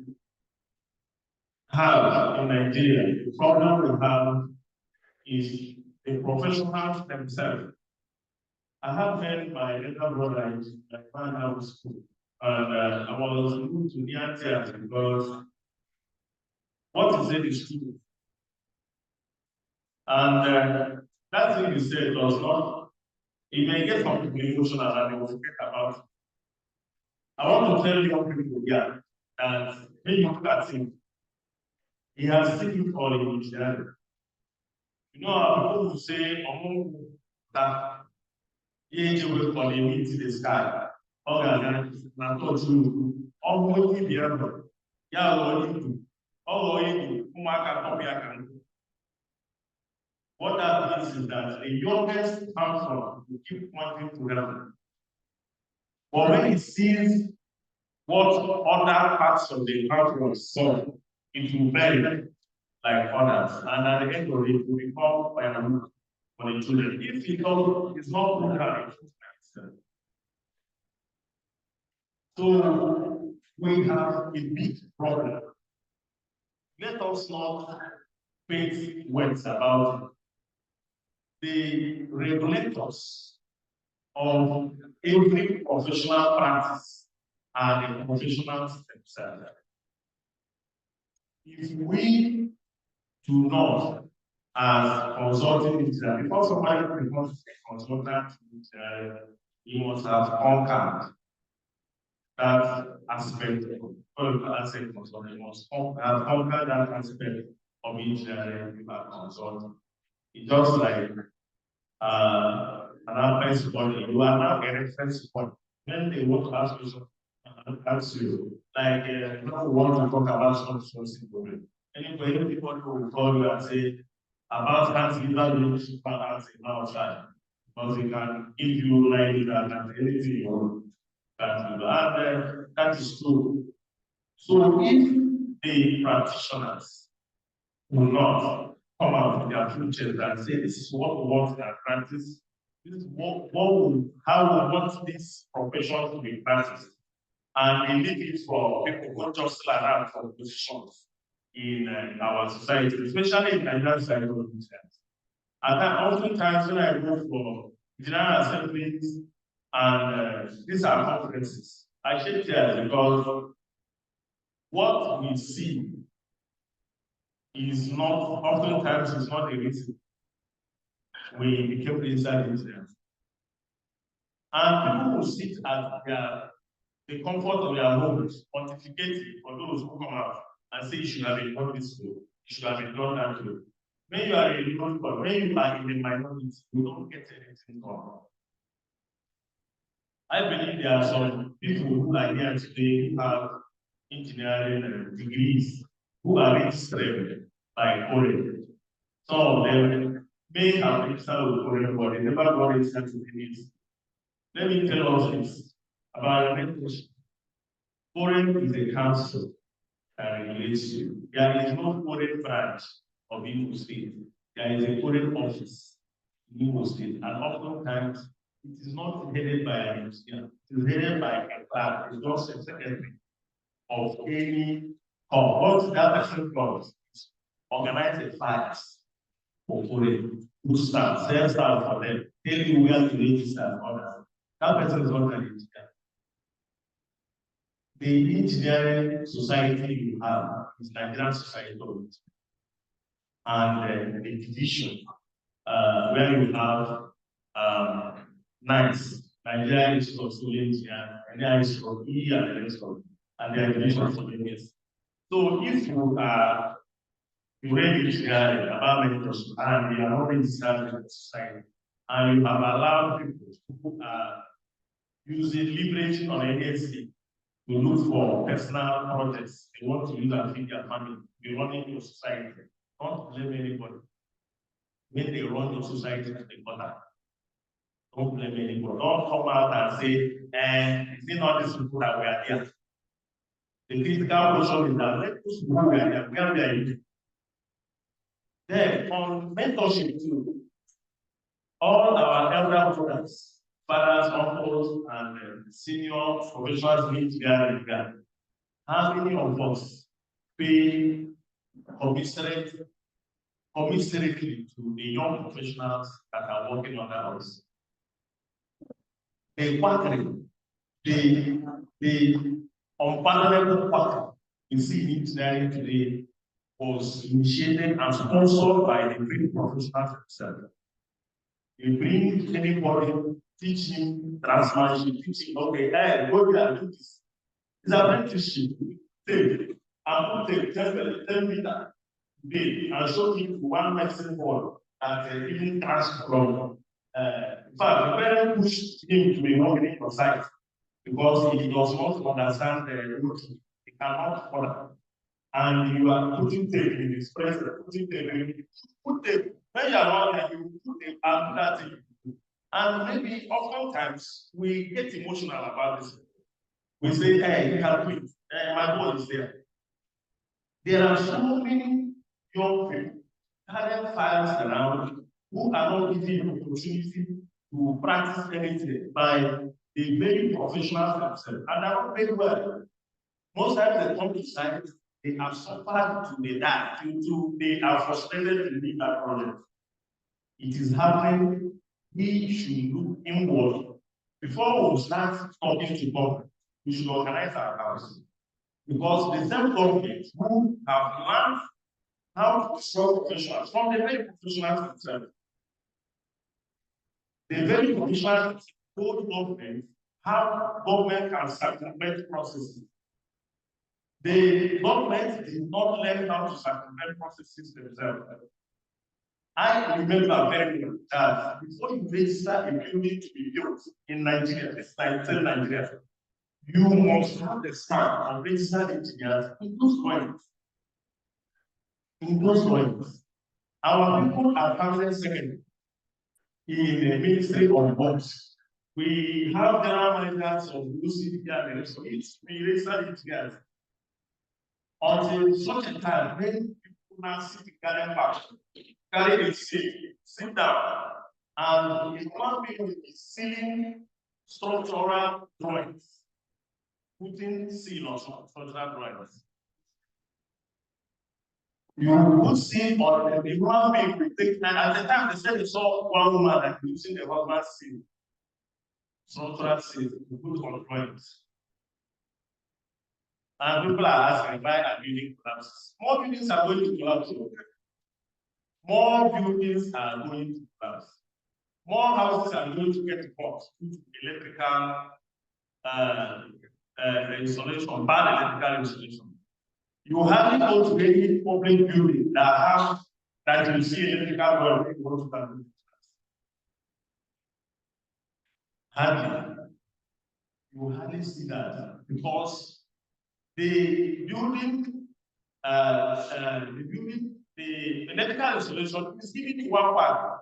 have in Nigeria, the problem we have is the professionals themselves. I have met my elder brother in my house school, and I was moved to near tears because what he said is true. And that thing he said does not, it may get some people emotional and they will forget about it. I want to tell young people here that when you look at him, he has seen it all in engineering. You know, people will say, oh, that he will call him into the sky. What that means is that the youngest person will keep pointing to heaven. But when he sees what other parts of the earth was saw, it will vary like others. And at the end of it, will become firewood for the children. If it is not good, so we have a big problem. Let us not paint words about the regulators of every professional practice and the professionals themselves. If we do not, as consulting engineer, before somebody becomes a consultant engineer, he must have conquered that aspect of consulting, must have conquered that aspect of engineering you are consulting. It's just like an reference body. You are now a reference body. When they want to ask you, like now we want to talk about some problem. Anybody will call you and say about cancer leadership patterns in outside, because they can give you like that anything you want. And that is true. So if the practitioners will not come out with their futures and say this is what we want in our practice, this is how we want this profession to be practiced, and they leave it for people who just like that for positions in our society, especially in Nigerian psychology. And then oftentimes when I go for general assemblies and these are conferences, I shed tears because what we see is not, oftentimes is not a reason we became inside incidents. And people will sit at the comfort of their homes, pontificating for those who come out and say you should have been done this way, you should have been done that way. When you are in the minority, you don't get anything wrong. I believe there are some people who are here today who have engineering degrees who are registered by Korean. Some of them may have registered with Korean, but they never got registered to the. Let me tell us this about mentorship. Korean is a council that regulates you. There is no Korean branch of Imo State. There is a Korean office in Imo State, and oftentimes it is not headed by an engineer. It is headed by a clerk, a just a secretary of any what that person does is organize the files for them, good staff, sales staff for them, tell you where to register and all that. That person is not an engineer. The engineering society you have is Nigerian Society of Engineers, and the division where you have NICE, Nigerian Institute of Civil Engineers, Nigerian Institute of E and the rest of it, and their divisions of engineers. So if you are ready engineering about mentorship and you are not registered in the society, and you have allowed people who are using leverage on NSC to look for personal projects they want to use and feed their family, be running your society. Don't blame anybody. When they run your society to the corner, don't blame anybody. Don't come out and say, and it's not these people that we are here. The critical question is that let those people who are here, where we are in. Then on mentorship too, all our elder brothers, fathers, uncles, and senior professionals meet together. How many of us pay commiserately to the young professionals that are working under us? The quackery, the unpardonable quackery we see in engineering today was initiated and sponsored by the great professionals themselves. You bring anybody, teach him transformation, teach him, okay, hey, go there and do this. It's apprenticeship. Take, and take 10 meters today and show him one medicine board that even transform. In fact, the parent pushed him to be working on site because he does not understand the routine. He cannot follow. And you are putting tape in his presence, putting tape in put tape. When you are not there, you put tape and that thing. And maybe oftentimes we get emotional about this. We say, hey, you can do it. My boy is there. There are so many young people carrying files around who are not given the opportunity to practice anything by the very professionals themselves. And they are not very well. Most times they come to site, they have suffered to the die, they are frustrated to leave that project. It is happening. We should look inward. Before we start talking to government, we should organize our house. Because the same government who have learned how to solve professionals from the very professionals themselves. The very professionals told government how government can circumvent processes. The government did not learn how to circumvent processes themselves. I remember very well that before you register a building to be built in Nigeria, this is Nigeria, you must have the staff and registered engineers in those drawings. In those drawings. Our people are permanent secretary in the Ministry of Works. We have general managers of UCD and the rest of it. We registered engineers. Until such a time when people now sit in garden park, carry a seat, sit down, and the one being is sealing structural drawings, putting seal on structural drawings. You would see on the human being will take, and at the time they said they saw one woman that using the husband's seal, structural seal to put on drawings. And people are asking why are building collapses. More buildings are going to collapse. More buildings are going to collapse. More houses are going to get caught due to electrical installation, bad electrical installation. You hardly go to any public building that you see electrical wiring. Hardly. You hardly see that because the electrical installation is given to one part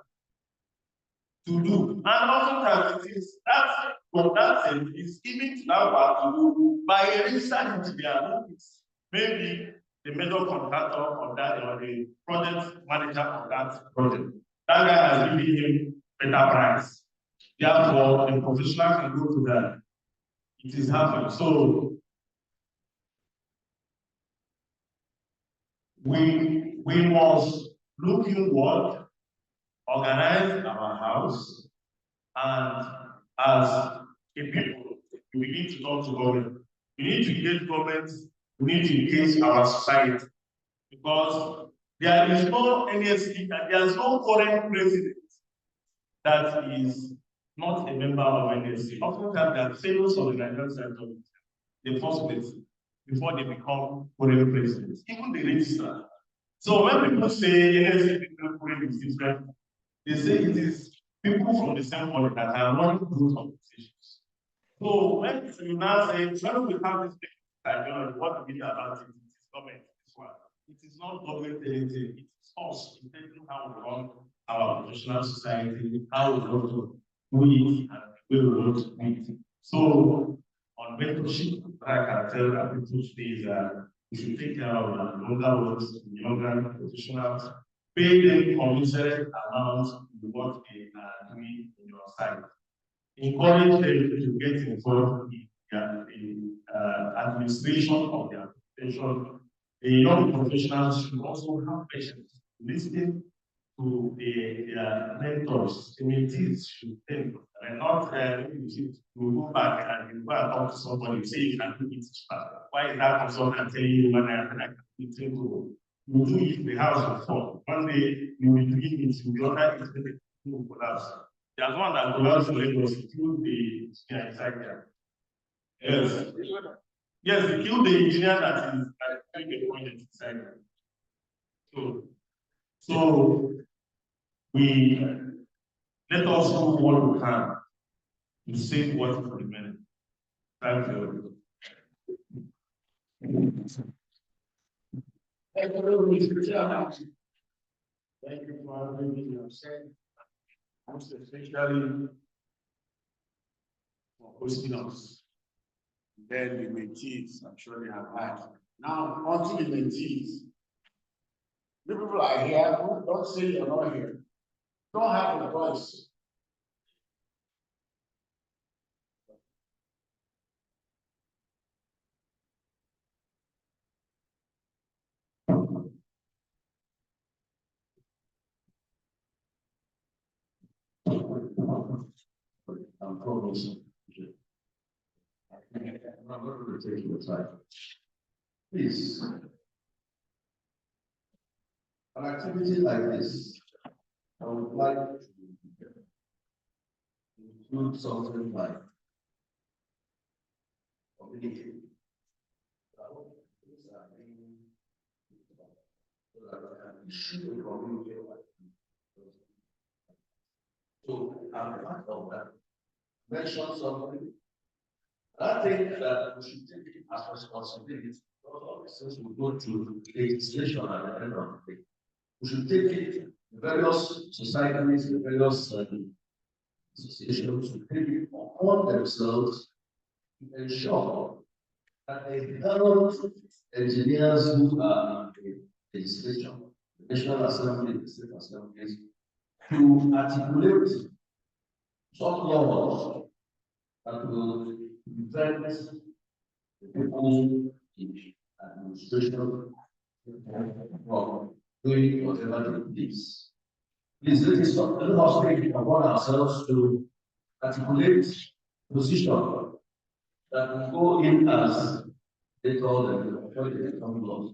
to do, and also it is that is given to that part to do by a registered engineer who is maybe the major contractor of that or the project manager of that project. That guy has given him better price. Therefore, the professional can go to that. It is happening. So we must look inward organize our house, and as a people, we need to talk to government. We need to engage government, we need to engage our society, because there is no NSC, there is no current president that is not a member of NSC. Oftentimes, they are failures of the Nigerian side of the first place before they become current presidents, even the registrar. So when people say NSC people is different, they say it is people from the same body that are running those organizations. So when you now say, when we have this ideology, what we need about it is government. This one. It is not government anything, it is us intending how we run our professional society, how we want to do it, and where we want to do it. So on mentorship, what I can tell our people today is that we should take care of the younger ones, the younger professionals, pay them commensurate amounts to what they are doing in your site. Encourage them to get involved in the administration of their profession. The young professionals should also have patience, listening to their mentors, the mentees should think, and not you go back and you go and talk to somebody, say you can do it. Why is that consultant telling you when I can do you do it in the house of fun. One day you will do it, you will order it, you will collapse. There's one that collapsed in Lagos, he killed the engineer inside there. Yes. Yes, he killed the engineer that is doing the project inside there. So we let us do what we can to save water for the minute. Thank you. Thank you for having me. Most especially for hosting us. Then the mentees, I'm sure they have had. Now, on to the mentees. The people are here, don't say you're not here. Don't have a voice. I'm promising. I'm not going to take your time. Please. An activity like this, I would like to include something like community. So I'm part of that. Mention something. I think that we should take it as responsibility. Since we go to legislation at the end of the day, we should take it. The various societies, the various associations to take it upon themselves to ensure that they help engineers who are in the legislation, the National Assembly, the State Assemblies, to articulate some laws that will prevent the people in administration from doing whatever they please. Please let us take it upon ourselves to articulate position that will go in as they call them, the common laws.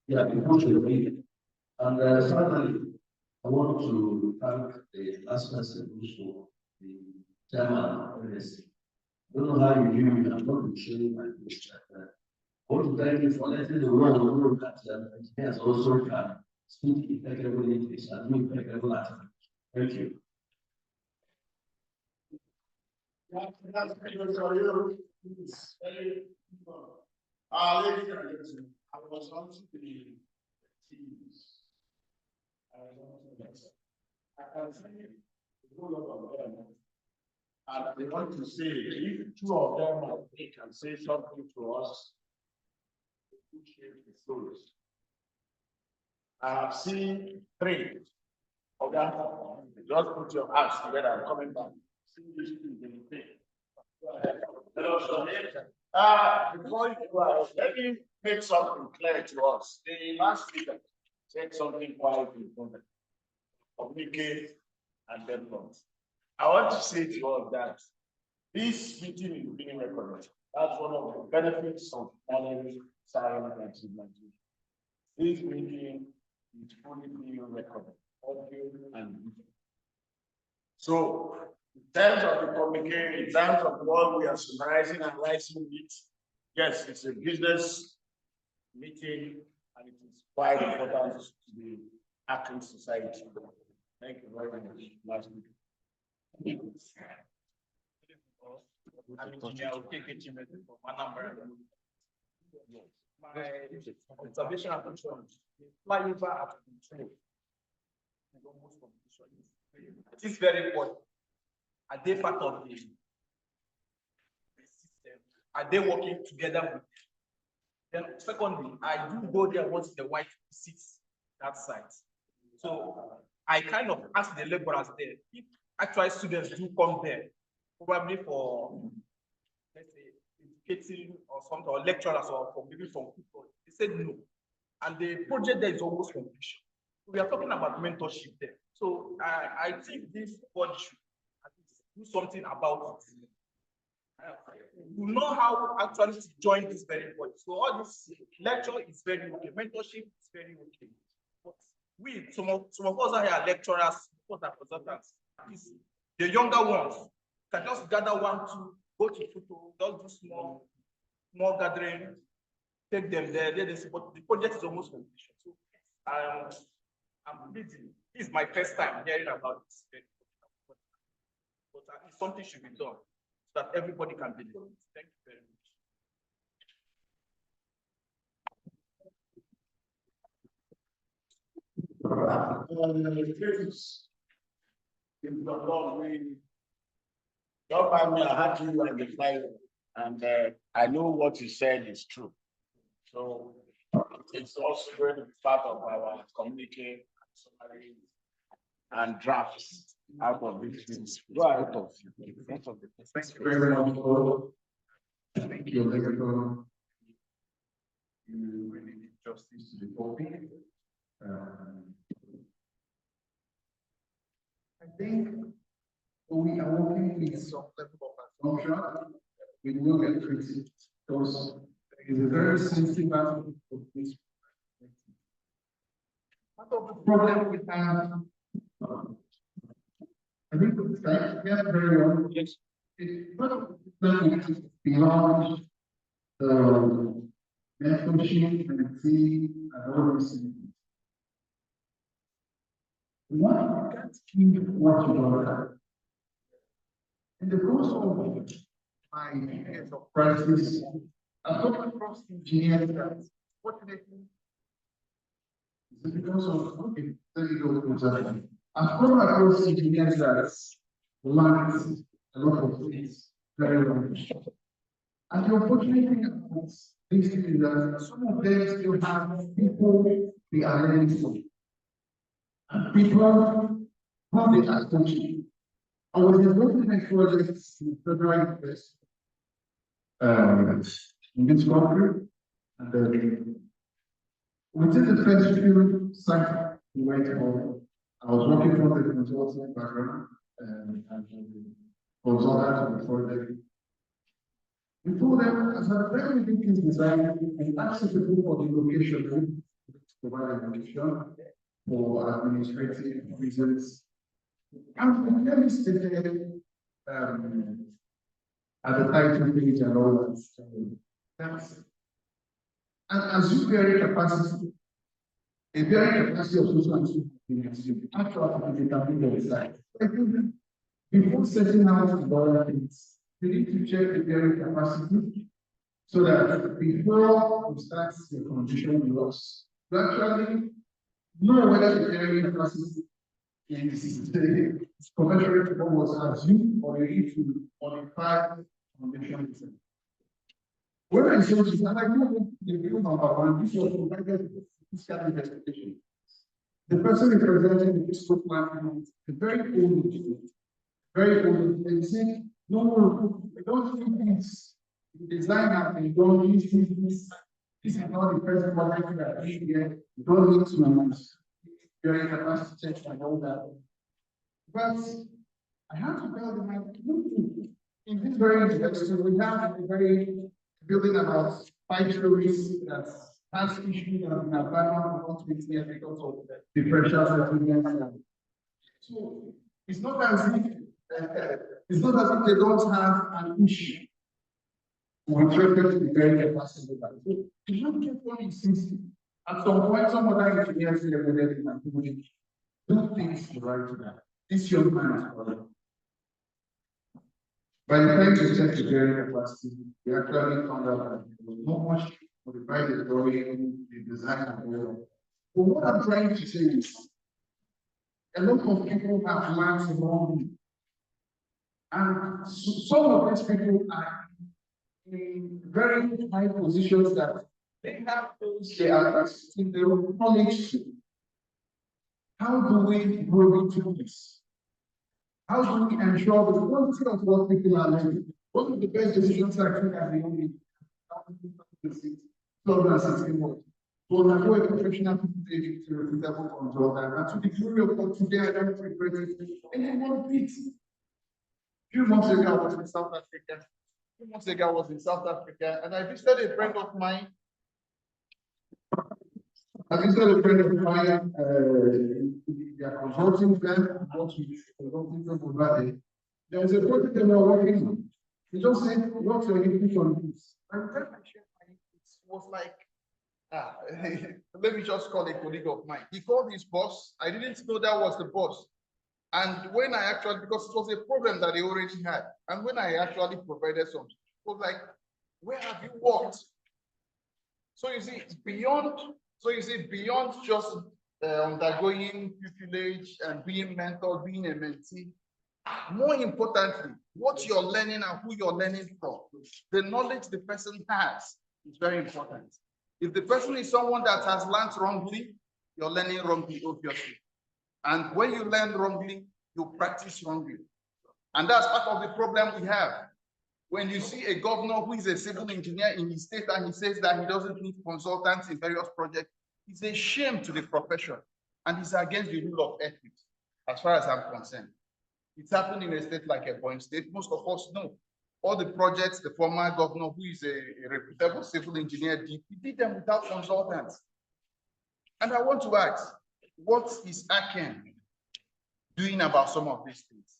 Yeah, people should read it. And finally, I want to thank the last person also, the chairman of NSC. I don't know how you do it, I'm not sharing my wish. I want to thank you for letting the world know that engineers also can speak impeccable English and do impeccable Latin. Thank you. Ladies and gentlemen, I was on to the teams. I can see a whole lot of them. And they want to say, if two of them they can say something to us, the stories. I have seen three of them. Just put your hands together and coming back. See these two in the thing. Before you go out, let me make something clear to us. The last speaker said something quite important. Communicate and develop. I want to say to you all that this meeting is being recorded. That's one of the benefits of knowledge, science, and technology. This meeting is fully being recorded, audio and video. So, in terms of the communication, in terms of what we are summarizing and writing it, yes, it's a business meeting and it is quite important to the acting society. Thank you very much. Last week. I'm engineer for Manambra. My observation and control, flyover at control. It is very important. Are they part of the system? Are they working together with? Then secondly, I do go there once in a while to visit that site. So I kind of ask the laborers there if actual students do come there, probably for, let's say, educating or something, or lecturers, or for maybe from people. They said no. And the project there is almost completion. We are talking about mentorship there. So I think this body should do something about it. You know how actually to join this very body. So all this lecture is very okay. Mentorship is very okay. But we, some of us are here lecturers, some are consultants. The younger ones can just gather one, two, go to photo, just do small gathering, take them there. But the project is almost completion. So I'm busy. This is my first time hearing about this. But at least something should be done so that everybody can benefit. Thank you very much. Don't mind me, I had you on the fly, and I know what you said is true. So it's also going to be part of our communique and drafts out of these things. Go ahead. Thank you very much, Paul. Thank you, Legato. You really did justice to the topic. I think we are working with some level of assumption. We will get treated because it is a very sensitive aspect of this. Part of the problem we have, I think it's like we have very well. Yes. It's part of the problem beyond the mentorship and see and all these things. One, you can't keep what you don't have. In the course of my years of practice, I've come across engineers that, fortunately, it's because of I've come across engineers that learned a lot of things very well. And the unfortunate thing about this is that some of them still have people they are learning from. And people who they are coaching. I was involved in a project in February 1st in this country, and within the first few sites we went on, I was working from the consulting background and consultant on the project. We told them, as a very big design, and asked the people for the location to provide a location for administrative reasons. And we clearly stated at the title page and all that. And as you vary capacity, a very capacity of social and actually determine the site. Before setting out the other things, we need to check the very capacity so that before we start the condition loss, we actually know whether the very capacity is commensurate to what was assumed, or you need to modify conditions. When I saw this, and I know the view number one, this was provided fiscal investigation. The person representing the fiscal plan is very old, and saying, no, we don't do this. The design has been done, this. This is not the first project that we get. You don't need to very capacity check and all that. But I have to tell them, in this very university, we have a very building about 5 stories that has issues that have been abandoned for 20 years because of the pressure settlements. So it's not as if they don't have an issue with respect to the very capacity. So you don't get what you see. At some point, some other engineers do things the right way. This young man is problem. By the time you check the very capacity, we actually found out that there was not much modified the drawing, the design, and all. But what I'm trying to say is, a lot of people have learned wrongly. And some of these people are in very high positions that they have those they are assisting their knowledge to. How do we grow into this? How do we ensure the quality of what people are learning? One of the best decisions I think as the only to undergo a professional training to reputable consultant and to the glory of God today I don't regret it. Anyone beat. A few months ago I was in South Africa. And I visited a friend of mine. They are consulting them, consulting them over there. There was a project they were working on. He just said, what's your input on this? And then I shared my input. It was like, let me just call a colleague of mine. He called his boss. I didn't know that was the boss. And when I actually, because it was a problem that they already had, and when I actually provided some, it was like, where have you worked? So you see, beyond just undergoing pupillage and being mentored, being a mentee, more importantly, what you're learning and who you're learning from, the knowledge the person has is very important. If the person is someone that has learned wrongly, you're learning wrongly, obviously. And when you learn wrongly, you practice wrongly. And that's part of the problem we have. When you see a governor who is a civil engineer in his state and he says that he doesn't need consultants in various projects, it's a shame to the profession. And it's against the rule of ethics, as far as I'm concerned. It's happened in a state like Ebonyi State. Most of us know all the projects the former governor, who is a reputable civil engineer, did, he did them without consultants. And I want to ask, what is ACEN doing about some of these things?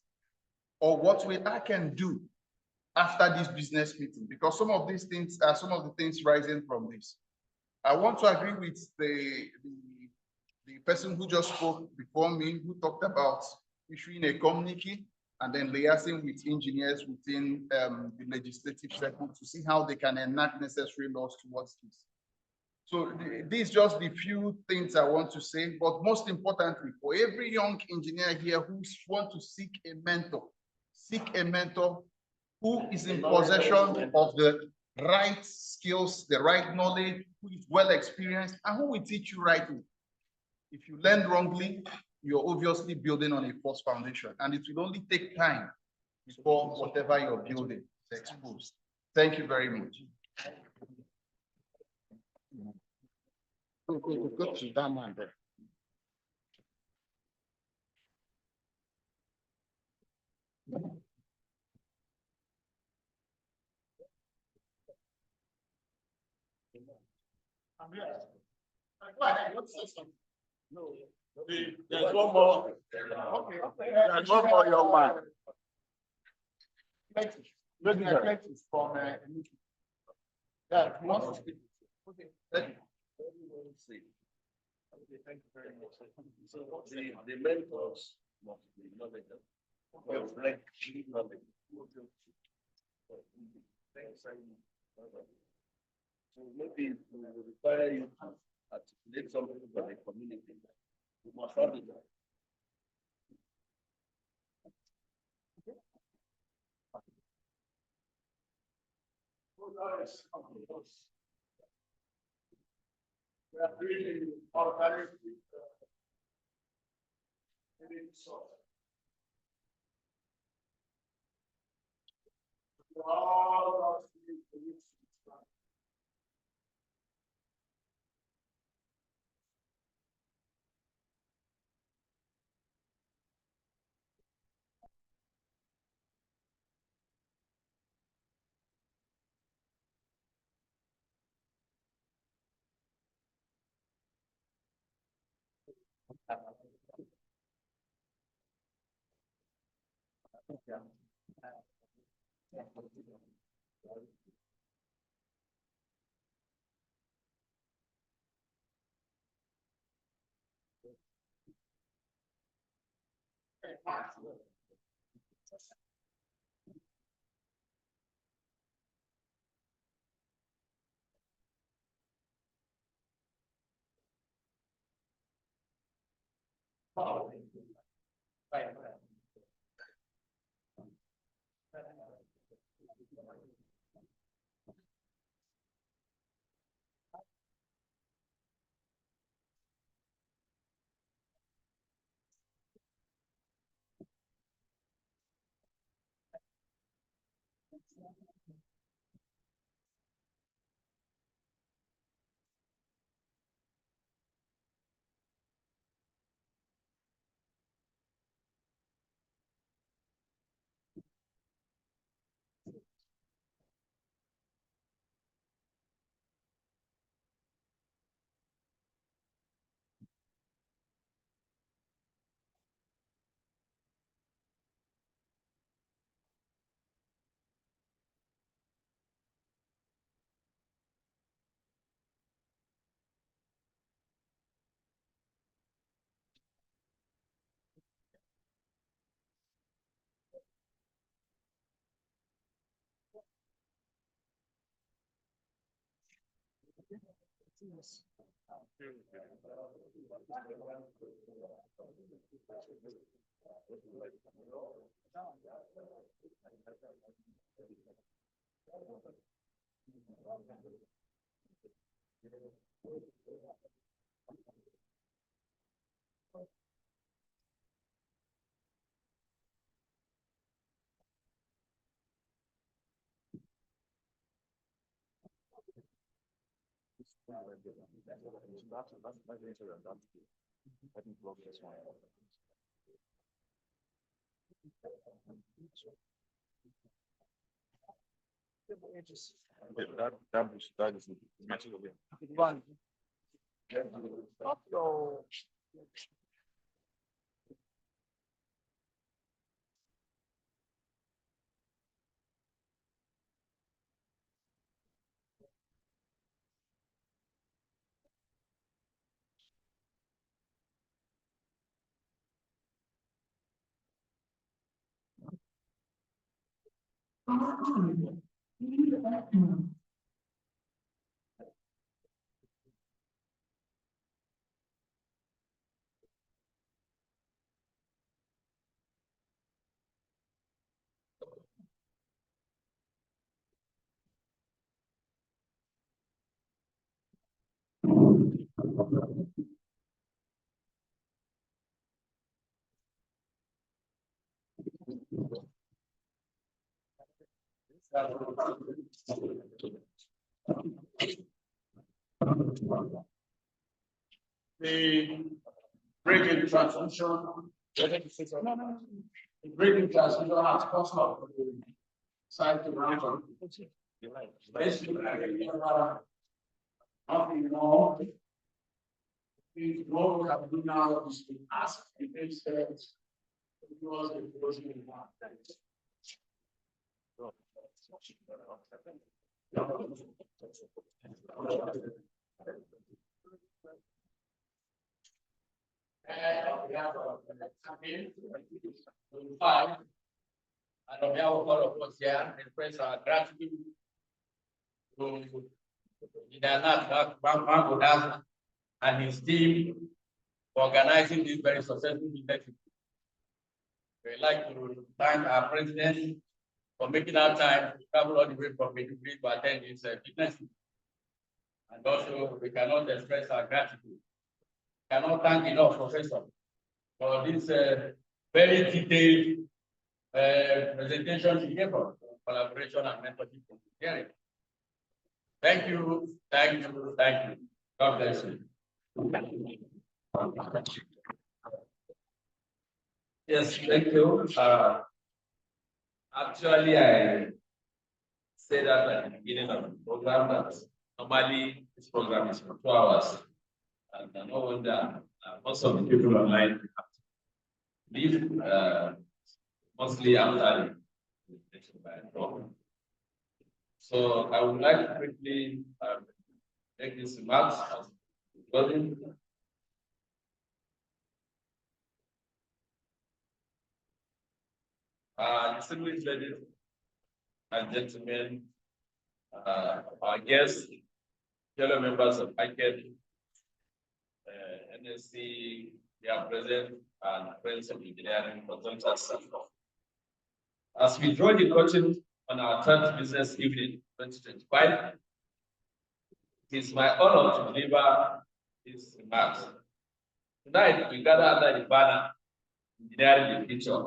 Or what will ACEN do after this business meeting? Because some of these things are some of the things rising from this. I want to agree with the person who just spoke before me, who talked about issuing a communique and then liaising with engineers within the legislative circle to see how they can enact necessary laws towards this. So these just the few things I want to say, but most importantly, for every young engineer here who wants to seek a mentor who is in possession of the right skills, the right knowledge, who is well experienced, and who will teach you rightly. If you learn wrongly, you're obviously building on a false foundation, and it will only take time before whatever you're building is exposed. Thank you very much. Go to that man there. No, there's one more. Okay. There's one more young man. Is from yeah, he wants to speak. Okay, thank you. Okay, thank you very much. So the mentors must be knowledgeable. So maybe we will require you to articulate something for the community. We must have it. We are creating organic The breaking transmission, the breaking transmission has cost of the site to run. Basically, nothing more. What we have to do now is to ask the patients because the closing in one. On behalf of five, and on behalf of all of us here, express our gratitude to Idanat and his team for organizing this very successful event. We'd like to thank our president for making our time to travel all the way from Maiduguri to attend this business. And also, we cannot express our gratitude. Cannot thank enough, Professor, for this very detailed presentation you gave us, collaboration and mentorship from engineering. Thank you, thank you, thank you. God bless you. Yes, thank you. Actually, I said that at the beginning of the program that normally this program is for 2 hours. And no wonder most of the people online leave mostly after the presentation by phone. So I would like to quickly make these remarks as closing. Distinguished ladies and gentlemen, our guests, fellow members of ICANN, NSC, they are present, and friends of engineering consultants. As we draw the curtain on our third business evening 2025, it is my honor to deliver these remarks. Tonight, we gather under the banner Engineering the Future,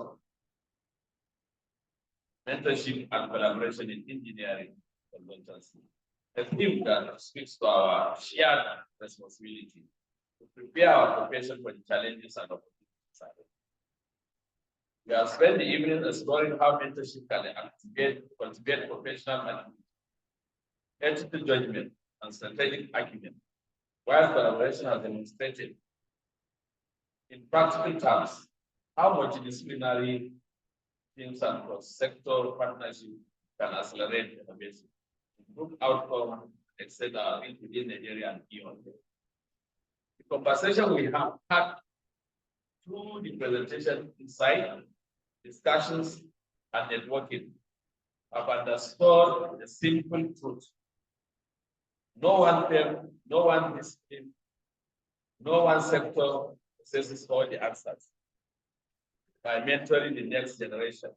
Mentorship and Collaboration in Engineering Consultancy, a theme that speaks to our shared responsibility to prepare our profession for the challenges and opportunities ahead. We have spent the evening exploring how mentorship can cultivate professional management, ethical judgment, and strategic acumen, while collaboration has demonstrated in practical terms how multidisciplinary teams and cross-sector partnership can accelerate innovation, improve outcomes, extend our reach within the area and beyond. The conversation we have had through the presentation inside, discussions, and networking have underscored the simple truth. No one firm, no one discipline, no one sector possesses all the answers. By mentoring the next generation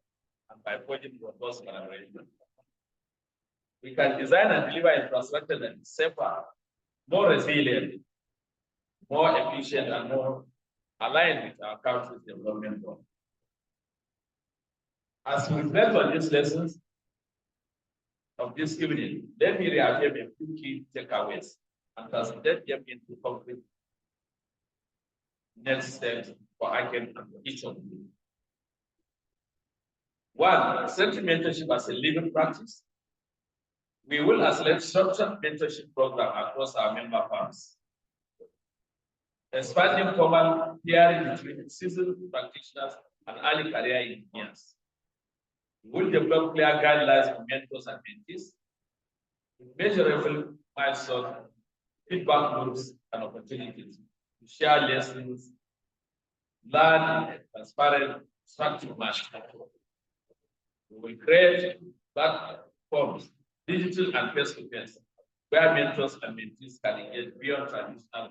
and by forging robust collaboration, we can design and deliver infrastructure that is safer, more resilient, more efficient, and more aligned with our country's development goals. As we reflect on these lessons of this evening, let me reaffirm a few key takeaways and translate them into concrete next steps for ICANN and each of you. One, central mentorship as a living practice. We will accelerate structured mentorship program across our member firms, expanding formal peering between seasoned practitioners and early career engineers. We will develop clear guidelines for mentors and mentees, with measurable milestones, feedback loops, and opportunities to share lessons, learn in a transparent, structured manner. We will create platforms, digital and face-to-face, where mentors and mentees can engage beyond traditional